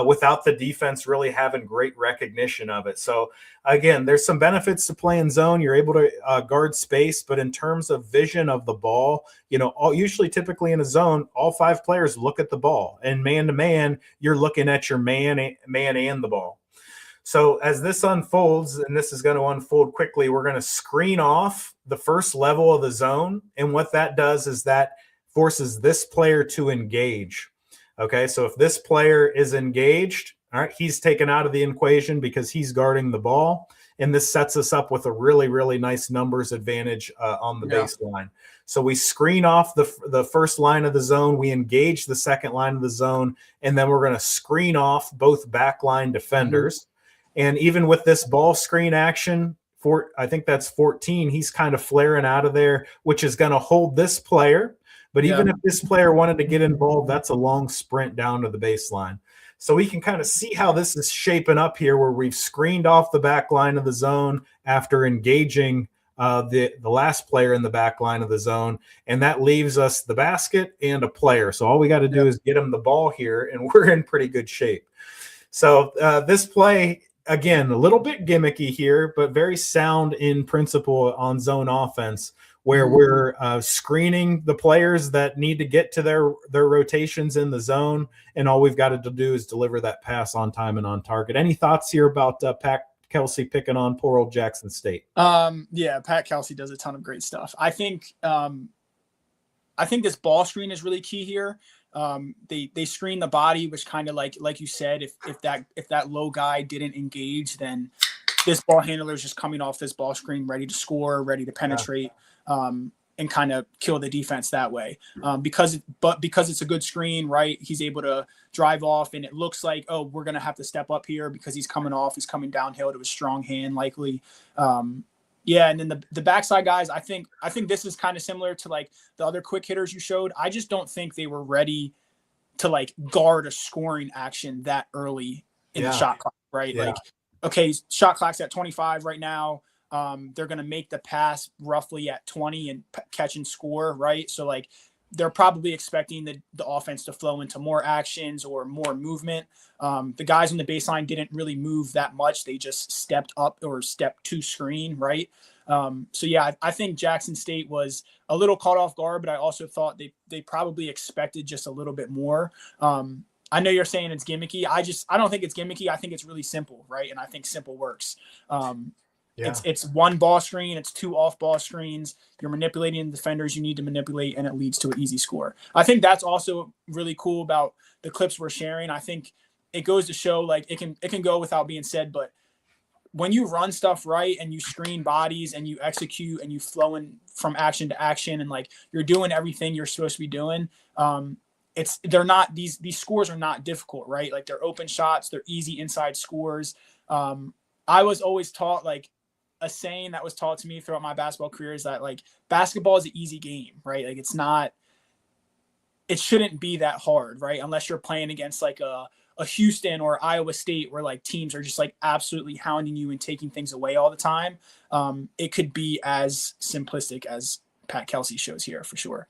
[SPEAKER 1] without the defense really having great recognition of it. So, again, there's some benefits to playing zone. You're able to guard space, but in terms of vision of the ball, usually typically in a zone, all 5 players look at the ball. And man-to-man, you're looking at your man and the ball. So as this unfolds, and this is going to unfold quickly, we're going to screen off the first level of the zone. And what that does is that forces this player to engage. Okay, so if this player is engaged, all right, he's taken out of the equation because he's guarding the ball. And this sets us up with a really, really nice numbers advantage on the baseline. So we screen off the first line of the zone. We engage the second line of the zone. And then we're going to screen off both backline defenders. And even with this ball screen action, I think that's 14, he's kind of flaring out of there, which is going to hold this player. But even if this player wanted to get involved, that's a long sprint down to the baseline. So we can kind of see how this is shaping up here where we've screened off the back line of the zone after engaging the last player in the back line of the zone. And that leaves us the basket and a player. So all we got to do is get him the ball here, and we're in pretty good shape. So this play, again, a little bit gimmicky here, but very sound in principle on zone offense, where we're screening the players that need to get to their rotations in the zone, and all we've got to do is deliver that pass on time and on target. Any thoughts here about Pat Kelsey picking on poor old Jackson State?
[SPEAKER 2] Pat Kelsey does a ton of great stuff. I think this ball screen is really key here. They screen the body, which kind of like you said, if that low guy didn't engage, then this ball handler is just coming off this ball screen, ready to score, ready to penetrate, and kind of kill the defense that way. Because it's a good screen, right? He's able to drive off, and it looks like, oh, we're gonna have to step up here because he's coming downhill to a strong hand, likely. And then the backside guys, I think this is kind of similar to like the other quick hitters you showed. I just don't think they were ready to like guard a scoring action that early in the shot clock, right? Like, okay, shot clock's at 25 right now. They're going to make the pass roughly at 20 and catch and score, right? So like they're probably expecting the offense to flow into more actions or more movement. The guys on the baseline didn't really move that much. They just stepped up or stepped to screen, right? I think Jackson State was a little caught off guard, but I also thought they probably expected just a little bit more. I know you're saying it's gimmicky. I don't think it's gimmicky. I think it's really simple, right? And I think simple works. It's one ball screen. It's 2 off ball screens. You're manipulating the defenders you need to manipulate, and it leads to an easy score. I think that's also really cool about the clips we're sharing. I think it goes to show, like, it can go without being said, but when you run stuff right and you screen bodies and you execute and you flow in from action to action and like you're doing everything you're supposed to be doing, these scores are not difficult, right? Like they're open shots, they're easy inside scores. I was always taught, like, a saying that was taught to me throughout my basketball career is that like basketball is an easy game, right? Like it shouldn't be that hard, right? Unless you're playing against like a Houston or Iowa State where like teams are just like absolutely hounding you and taking things away all the time. It could be as simplistic as Pat Kelsey shows here for sure.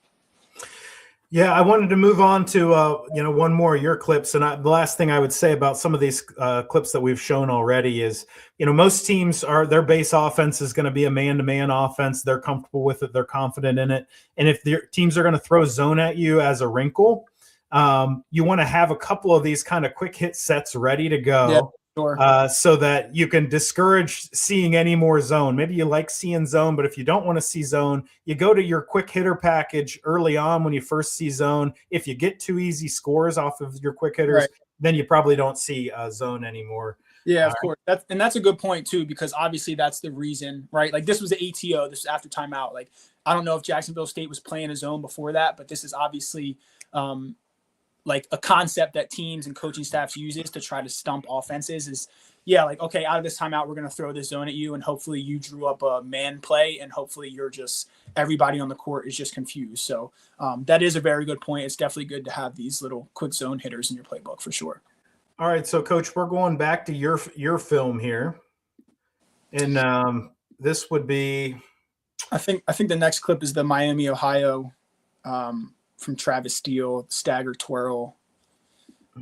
[SPEAKER 1] Yeah, I wanted to move on to one more of your clips, and the last thing I would say about some of these clips that we've shown already is, most teams their base offense is going to be a man-to-man offense. They're comfortable with it, they're confident in it, and if their teams are going to throw zone at you as a wrinkle, you want to have a couple of these kind of quick hit sets ready to go.
[SPEAKER 2] Yeah, sure.
[SPEAKER 1] So that you can discourage seeing any more zone. Maybe you like seeing zone, but if you don't want to see zone, you go to your quick hitter package early on when you first see zone. If you get 2 easy scores off of your quick hitters,
[SPEAKER 2] right,
[SPEAKER 1] then you probably don't see zone anymore.
[SPEAKER 2] Yeah, of course. That's a good point too, because obviously that's the reason, right? Like this was the ATO, this was after timeout. Like I don't know if Jacksonville State was playing a zone before that, but this is obviously like a concept that teams and coaching staffs uses to try to stump offenses is, like, okay, out of this timeout, we're going to throw this zone at you. And hopefully you drew up a man play and hopefully everybody on the court is just confused. So that is a very good point. It's definitely good to have these little quick zone hitters in your playbook for sure.
[SPEAKER 1] All right. So Coach, we're going back to your film here. And this would be,
[SPEAKER 2] I think the next clip is the Miami, Ohio, from Travis Steele, Stagger Twirl.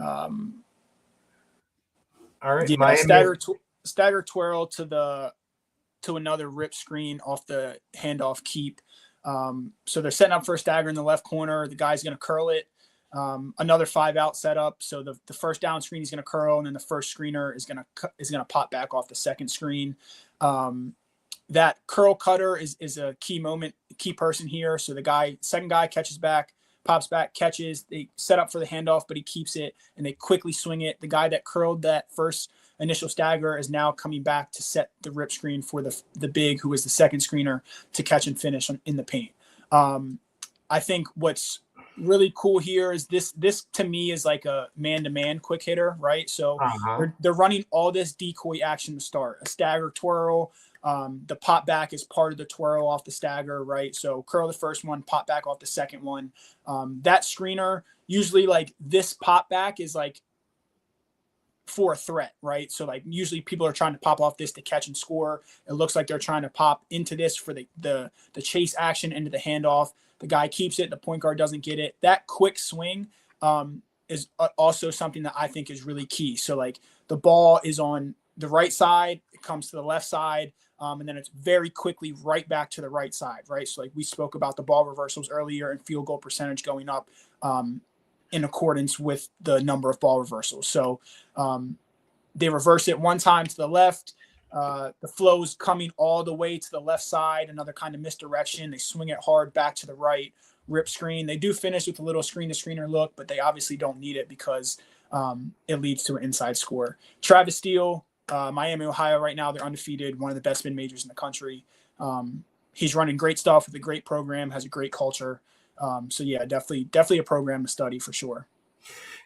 [SPEAKER 1] all right,
[SPEAKER 2] yeah, Stagger Twirl to another rip screen off the handoff keep. So they're setting up for a stagger in the left corner. The guy's going to curl it. Another 5-out setup. So the first down screen is going to curl, and then the first screener is going to pop back off the second screen. That curl cutter is a key person here. So the second guy catches back, pops back, catches, they set up for the handoff, but he keeps it and they quickly swing it. The guy that curled that first initial stagger is now coming back to set the rip screen for the big, who was the second screener, to catch and finish in the paint. I think what's really cool here is this to me is like a man-to-man quick hitter, right? So they're running all this decoy action to start. A stagger twirl, the pop back is part of the twirl off the stagger, right? So curl the first one, pop back off the second one. That screener, usually like this pop back is like for a threat, right? So like usually people are trying to pop off this to catch and score. It looks like they're trying to pop into this for the chase action into the handoff. The guy keeps it, the point guard doesn't get it. That quick swing is also something that I think is really key. So like the ball is on the right side, it comes to the left side, and then it's very quickly right back to the right side, right? So like we spoke about the ball reversals earlier and field goal percentage going up in accordance with the number of ball reversals. So they reverse it one time to the left. The flow's coming all the way to the left side, another kind of misdirection. They swing it hard back to the right, rip screen. They do finish with a little screen-to-screener look, but they obviously don't need it because it leads to an inside score. Travis Steele, Miami, Ohio right now, they're undefeated, one of the best mid-majors in the country. He's running great stuff with a great program, has a great culture. So yeah, definitely a program to study for sure.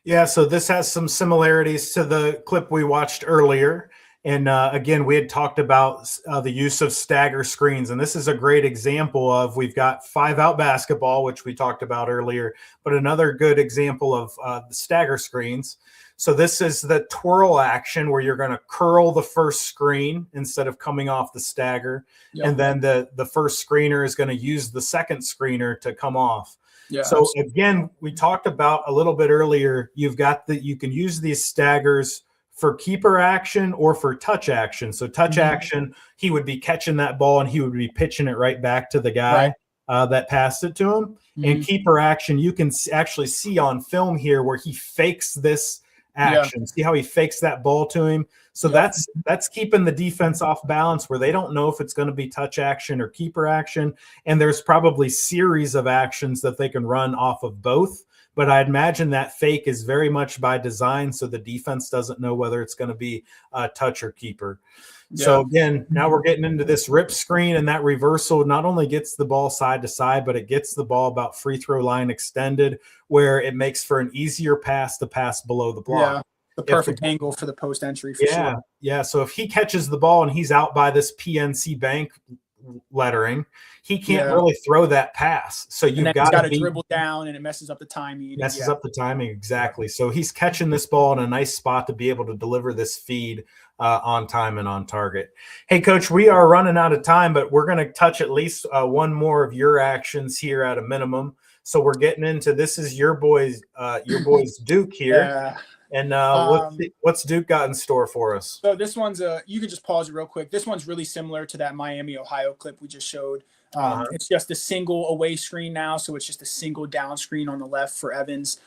[SPEAKER 1] Yeah, so this has some similarities to the clip we watched earlier. And again, we had talked about the use of stagger screens, and this is a great example of, we've got 5-out basketball, which we talked about earlier, but another good example of the stagger screens. So this is the twirl action where you're going to curl the first screen instead of coming off the stagger. Yep. And then the first screener is going to use the second screener to come off. Yeah, so absolutely. Again, we talked about a little bit earlier, you can use these staggers for keeper action or for touch action. So touch action, he would be catching that ball and he would be pitching it right back to the guy that passed it to him. And keeper action, you can actually see on film here where he fakes this action. See how he fakes that ball to him? So that's keeping the defense off balance, where they don't know if it's going to be touch action or keeper action. And there's probably series of actions that they can run off of both. But I'd imagine that fake is very much by design, so the defense doesn't know whether it's going to be touch or keeper. Yeah. So again, now we're getting into this rip screen, and that reversal not only gets the ball side to side, but it gets the ball about free throw line extended, where it makes for an easier pass to pass below the block.
[SPEAKER 2] Yeah, the perfect angle for the post entry for sure.
[SPEAKER 1] Yeah, so if he catches the ball and he's out by this PNC Bank lettering, he can't really throw that pass. So you've got to
[SPEAKER 2] dribble down, and it messes up the timing.
[SPEAKER 1] Messes up the timing, exactly. So he's catching this ball in a nice spot to be able to deliver this feed on time and on target. Hey, Coach, we are running out of time, but we're going to touch at least one more of your actions here at a minimum. So we're getting into this is your boy's Duke here.
[SPEAKER 2] Yeah.
[SPEAKER 1] And what's Duke got in store for us?
[SPEAKER 2] So this one's you can just pause it real quick. This one's really similar to that Miami, Ohio clip we just showed. It's just a single away screen now, so it's just a single down screen on the left for Evans.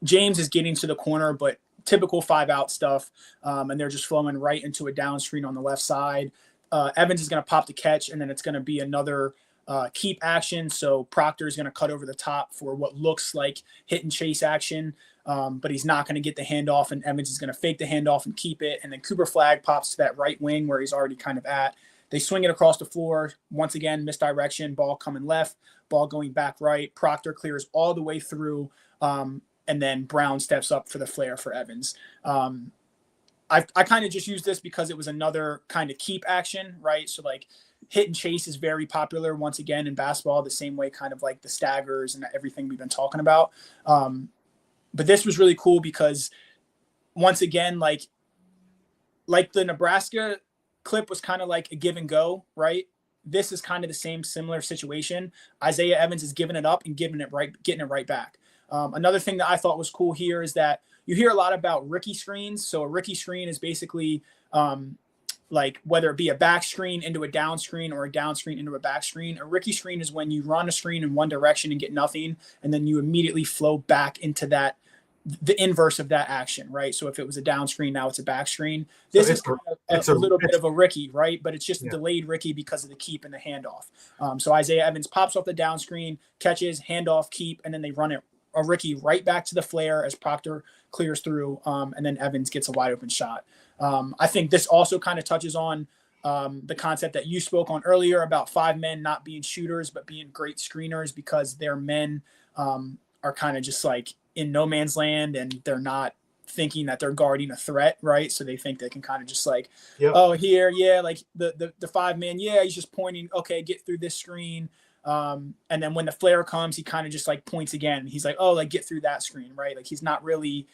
[SPEAKER 2] James is getting to the corner, but typical 5-out stuff, and they're just flowing right into a down screen on the left side. Evans is going to pop the catch, and then it's going to be another keep action. So Proctor is going to cut over the top for what looks like hit and chase action. But he's not going to get the handoff, and Evans is going to fake the handoff and keep it. And then Cooper Flagg pops to that right wing where he's already kind of at. They swing it across the floor. Once again, misdirection, ball coming left, ball going back right. Proctor clears all the way through, and then Brown steps up for the flare for Evans. I kind of just used this because it was another kind of keep action, right? So like hit and chase is very popular once again in basketball, the same way kind of like the staggers and everything we've been talking about. But this was really cool because once again, like the Nebraska clip was kind of like a give and go, right? This is kind of the same similar situation. Isaiah Evans is giving it up and getting it right back. Another thing that I thought was cool here is that you hear a lot about Ricky screens. So a Ricky screen is basically like whether it be a back screen into a down screen or a down screen into a back screen. A Ricky screen is when you run a screen in one direction and get nothing, and then you immediately flow back into the inverse of that action, right? So if it was a down screen, now it's a back screen. This is kind of a little bit of a Ricky, right? But it's just a delayed Ricky because of the keep and the handoff. So Isaiah Evans pops off the down screen, catches, handoff, keep, and then they run it a Ricky right back to the flare as Proctor clears through, and then Evans gets a wide open shot. I think this also kind of touches on the concept that you spoke on earlier about 5 men not being shooters, but being great screeners because their men are kind of just like in no man's land and they're not thinking that they're guarding a threat, right? So they think they can kind of just like, oh, here, yeah, like the 5 man, yeah, he's just pointing, okay, get through this screen. And then when the flare comes, he kind of just like points again. He's like, oh, like get through that screen, right? Like he's not really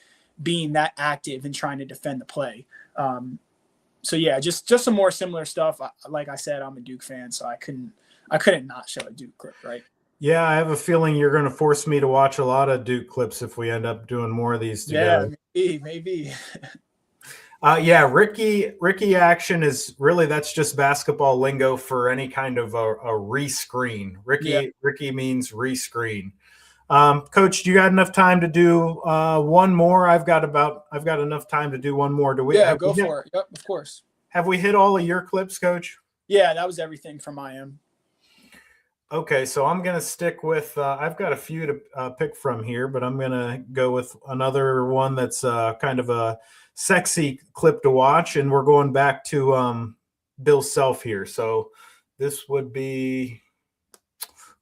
[SPEAKER 2] being that active and trying to defend the play. So yeah, just some more similar stuff. Like I said, I'm a Duke fan, so I couldn't not show a Duke clip, right?
[SPEAKER 1] Yeah, I have a feeling you're going to force me to watch a lot of Duke clips if we end up doing more of these together.
[SPEAKER 2] Yeah, maybe.
[SPEAKER 1] Yeah, Ricky action is really, that's just basketball lingo for any kind of a rescreen. Ricky means rescreen. Coach, do you got enough time to do one more? I've got enough time to do one more. Do we?
[SPEAKER 2] Yeah, go for it. Yep, of course.
[SPEAKER 1] Have we hit all of your clips, Coach?
[SPEAKER 2] Yeah, that was everything from my end.
[SPEAKER 1] Okay, so I'm going to stick with I've got a few to pick from here, but I'm going to go with another one that's kind of a sexy clip to watch, and we're going back to Bill Self here. So this would be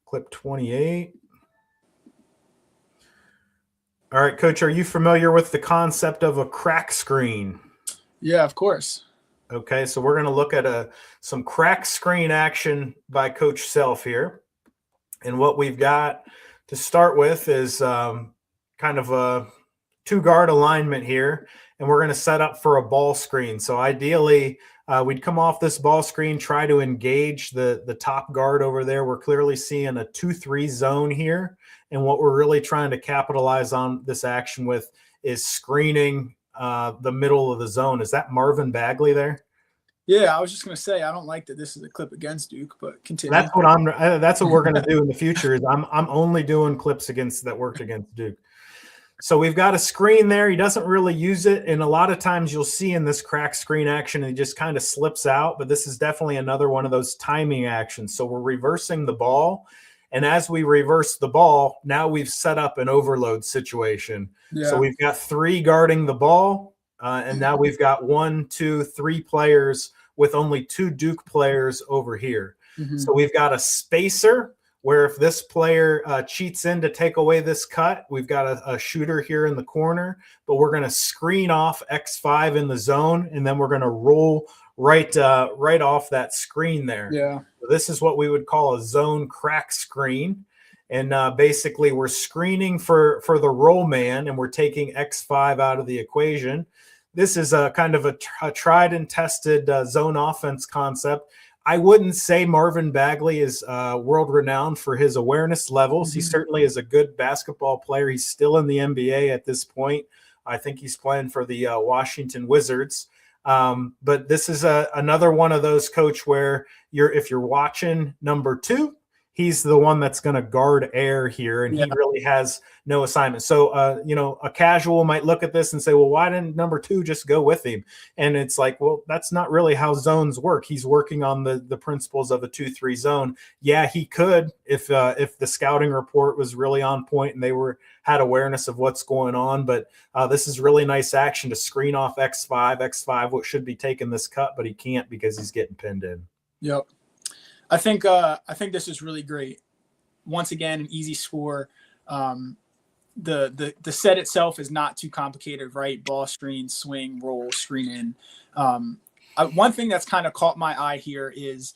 [SPEAKER 1] clip 28. All right, Coach, are you familiar with the concept of a crack screen?
[SPEAKER 2] Yeah, of course.
[SPEAKER 1] Okay, so we're going to look at some crack screen action by Coach Self here. And what we've got to start with is kind of a 2-guard alignment here. And we're going to set up for a ball screen. So ideally, we'd come off this ball screen, try to engage the top guard over there. We're clearly seeing a 2-3 zone here. And what we're really trying to capitalize on this action with is screening the middle of the zone. Is that Marvin Bagley there?
[SPEAKER 2] Yeah, I was just going to say, I don't like that this is a clip against Duke, but continue.
[SPEAKER 1] That's what we're going to do in the future is I'm only doing clips that worked against Duke. So we've got a screen there. He doesn't really use it. And a lot of times you'll see in this crack screen action, he just kind of slips out. But this is definitely another one of those timing actions. So we're reversing the ball. And as we reverse the ball, now we've set up an overload situation. Yeah. So we've got 3 guarding the ball. And now we've got 1, 2, 3 players with only 2 Duke players over here. Mm-hmm. So we've got a spacer where if this player cheats in to take away this cut, we've got a shooter here in the corner, but we're going to screen off X5 in the zone, and then we're going to roll right off that screen there.
[SPEAKER 2] Yeah.
[SPEAKER 1] So this is what we would call a zone crack screen. And basically we're screening for the roll man, and we're taking X5 out of the equation. This is a kind of a tried and tested zone offense concept. I wouldn't say Marvin Bagley is world renowned for his awareness levels. He certainly is a good basketball player. He's still in the NBA at this point. I think he's playing for the Washington Wizards. But this is another one of those, Coach, where if you're watching number 2, he's the one that's going to guard air here, and he really has no assignment. So, a casual might look at this and say, well, why didn't number 2 just go with him? And it's like, well, that's not really how zones work. He's working on the principles of a 2-3 zone. Yeah, he could if the scouting report was really on point and they had awareness of what's going on. But this is really nice action to screen off X5. X5 what should be taking this cut, but he can't because he's getting pinned in.
[SPEAKER 2] Yep. I think this is really great. Once again, an easy score. The set itself is not too complicated, right? Ball screen, swing, roll, screen in. One thing that's kind of caught my eye here is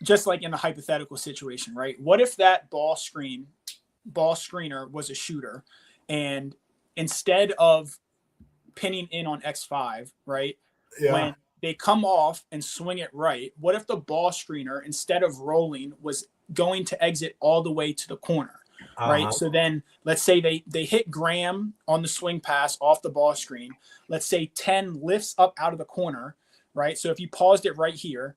[SPEAKER 2] just like in the hypothetical situation, right? What if that ball screener was a shooter, and instead of pinning in on X5, right?
[SPEAKER 1] Yeah.
[SPEAKER 2] When they come off and swing it right, what if the ball screener, instead of rolling, was going to exit all the way to the corner, right? So then let's say they hit Graham on the swing pass off the ball screen. Let's say 10 lifts up out of the corner, right? So if you paused it right here,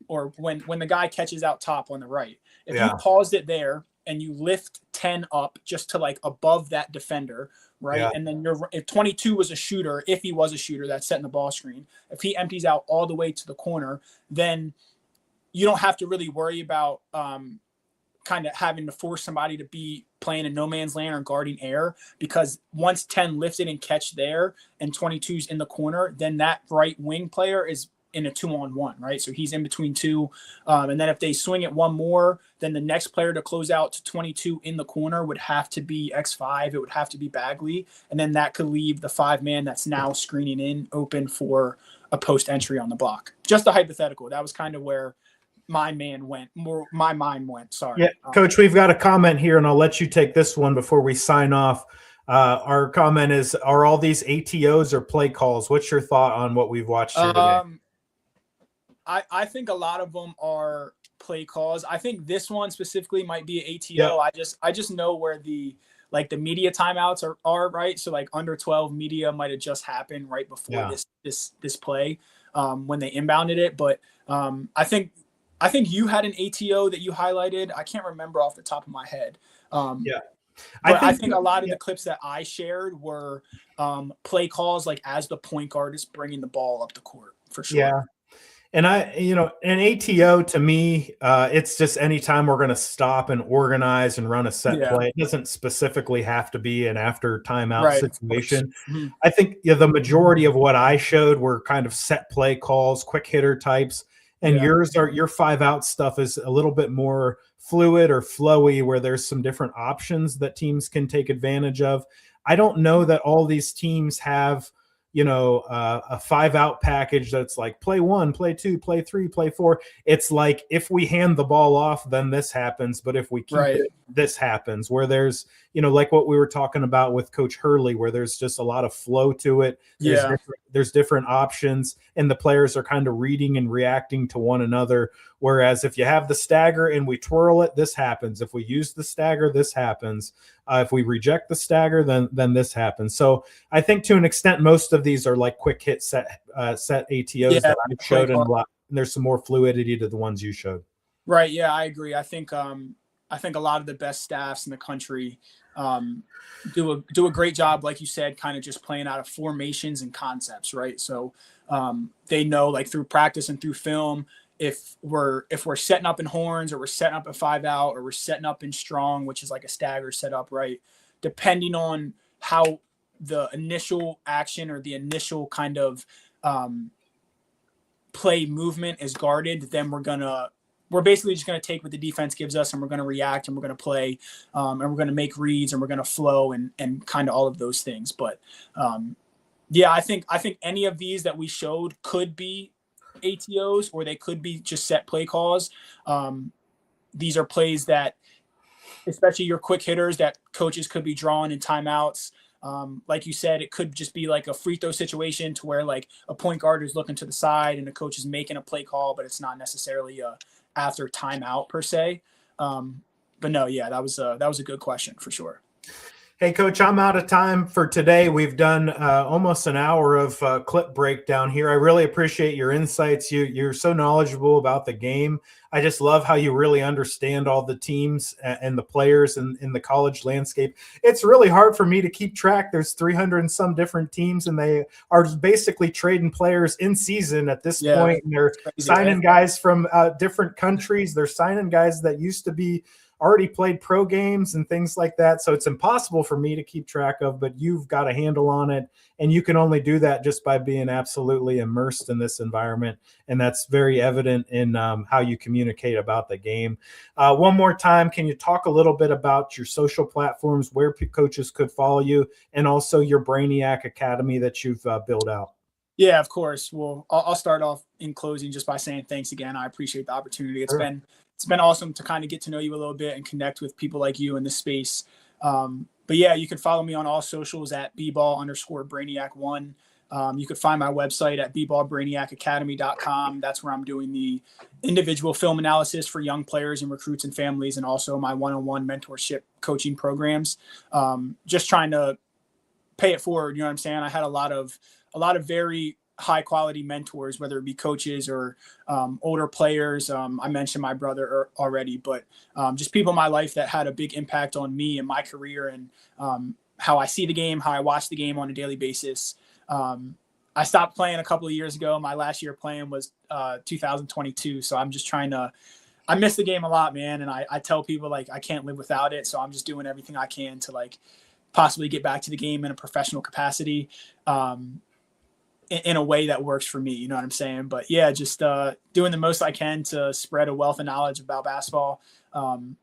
[SPEAKER 2] or when the guy catches out top on the right, if you paused it there and you lift 10 up just to like above that defender, right? Yeah. And then if 22 was a shooter, if he was a shooter that's setting the ball screen, if he empties out all the way to the corner, then you don't have to really worry about kind of having to force somebody to be playing in no man's land or guarding air, because once 10 lifts it and catch there and 22's in the corner, then that right wing player is in a 2-on-1, right? So he's in between 2. And then if they swing it one more, then the next player to close out to 22 in the corner would have to be X5. It would have to be Bagley. And then that could leave the 5-man that's now screening in open for a post entry on the block. Just a hypothetical. That was kind of where my mind went. Sorry.
[SPEAKER 1] Yeah, Coach, we've got a comment here, and I'll let you take this one before we sign off. Our comment is, are all these ATOs or play calls? What's your thought on what we've watched here today?
[SPEAKER 2] I think a lot of them are play calls. I think this one specifically might be an ATO. Yeah. I just know where the media timeouts are right. So like under 12 media might have just happened right before this play when they inbounded it. But I think you had an ATO that you highlighted. I can't remember off the top of my head. I think a lot of the clips that I shared were play calls, like as the point guard is bringing the ball up the court, for sure.
[SPEAKER 1] Yeah. And an ATO to me, it's just anytime we're going to stop and organize and run a set play. It doesn't specifically have to be an after timeout situation. Mm-hmm. I think the majority of what I showed were kind of set play calls, quick hitter types. And your 5-out stuff is a little bit more fluid or flowy, where there's some different options that teams can take advantage of. I don't know that all these teams have, a 5-out package that's like play 1, play 2, play 3, play 4. It's like, if we hand the ball off, then this happens. But if we keep it, this happens, where there's, like what we were talking about with Coach Hurley, where there's just a lot of flow to it. There's different options, and the players are kind of reading and reacting to one another. Whereas if you have the stagger and we twirl it, this happens. If we use the stagger, this happens. If we reject the stagger, then this happens. So I think to an extent, most of these are like quick hit set ATOs that I showed, and there's some more fluidity to the ones you showed.
[SPEAKER 2] Right. Yeah, I agree. I think a lot of the best staffs in the country do a great job, like you said, kind of just playing out of formations and concepts, right? So they know, like through practice and through film, if we're setting up in horns, or we're setting up a 5-out, or we're setting up in strong, which is like a stagger setup, right? Depending on how the initial action or the initial kind of play movement is guarded, then we're basically just going to take what the defense gives us, and we're going to react, and we're going to play, and we're going to make reads, and we're going to flow, and kind of all of those things. But I think any of these that we showed could be ATOs, or they could be just set play calls. These are plays that, especially your quick hitters, that coaches could be drawing in timeouts. Like you said, it could just be like a free throw situation to where like a point guard is looking to the side and the coach is making a play call, but it's not necessarily a after timeout per se. But no, yeah, that was a good question for sure.
[SPEAKER 1] Hey, Coach, I'm out of time for today. We've done almost an hour of clip breakdown here. I really appreciate your insights. You're so knowledgeable about the game. I just love how you really understand all the teams and the players in the college landscape. It's really hard for me to keep track. There's 300 and some different teams, and they are basically trading players in season at this point. And they're signing guys from different countries. They're signing guys that used to be already played pro games and things like that. So it's impossible for me to keep track of, but you've got a handle on it. And you can only do that just by being absolutely immersed in this environment. And that's very evident in how you communicate about the game. One more time, can you talk a little bit about your social platforms, where coaches could follow you, and also your Brainiac Academy that you've built out?
[SPEAKER 2] Yeah, of course. Well, I'll start off in closing just by saying thanks again. I appreciate the opportunity. It's been awesome to kind of get to know you a little bit and connect with people like you in this space. But yeah, you can follow me on all socials at bball_brainiac1. You could find my website at bballbrainiacacademy.com. That's where I'm doing the individual film analysis for young players and recruits and families, and also my one-on-one mentorship coaching programs. Just trying to pay it forward. You know what I'm saying? I had a lot of very high quality mentors, whether it be coaches or older players. I mentioned my brother already, but just people in my life that had a big impact on me and my career and how I see the game, how I watch the game on a daily basis. I stopped playing a couple of years ago. My last year playing was 2022. So I'm just I miss the game a lot, man. And I tell people like, I can't live without it. So I'm just doing everything I can to like possibly get back to the game in a professional capacity. In a way that works for me, you know what I'm saying? But yeah, just doing the most I can to spread a wealth of knowledge about basketball, kind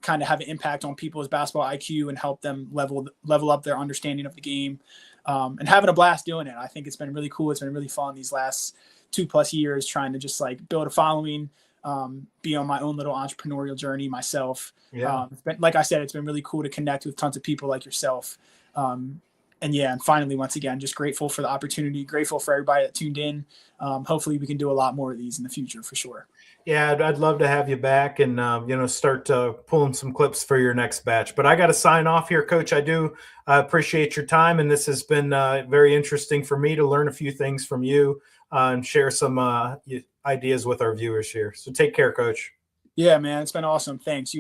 [SPEAKER 2] of have an impact on people's basketball IQ and help them level up their understanding of the game, and having a blast doing it. I think it's been really cool. It's been really fun these last 2+ years trying to just like build a following, be on my own little entrepreneurial journey myself.
[SPEAKER 1] Yeah.
[SPEAKER 2] Like I said, it's been really cool to connect with tons of people like yourself. And yeah, and finally, once again, just grateful for the opportunity, grateful for everybody that tuned in. Hopefully we can do a lot more of these in the future for sure.
[SPEAKER 1] Yeah, I'd love to have you back and, start pulling some clips for your next batch. But I got to sign off here, Coach. I do appreciate your time. And this has been very interesting for me to learn a few things from you and share some ideas with our viewers here. So take care, Coach.
[SPEAKER 2] Yeah, man, it's been awesome. Thanks.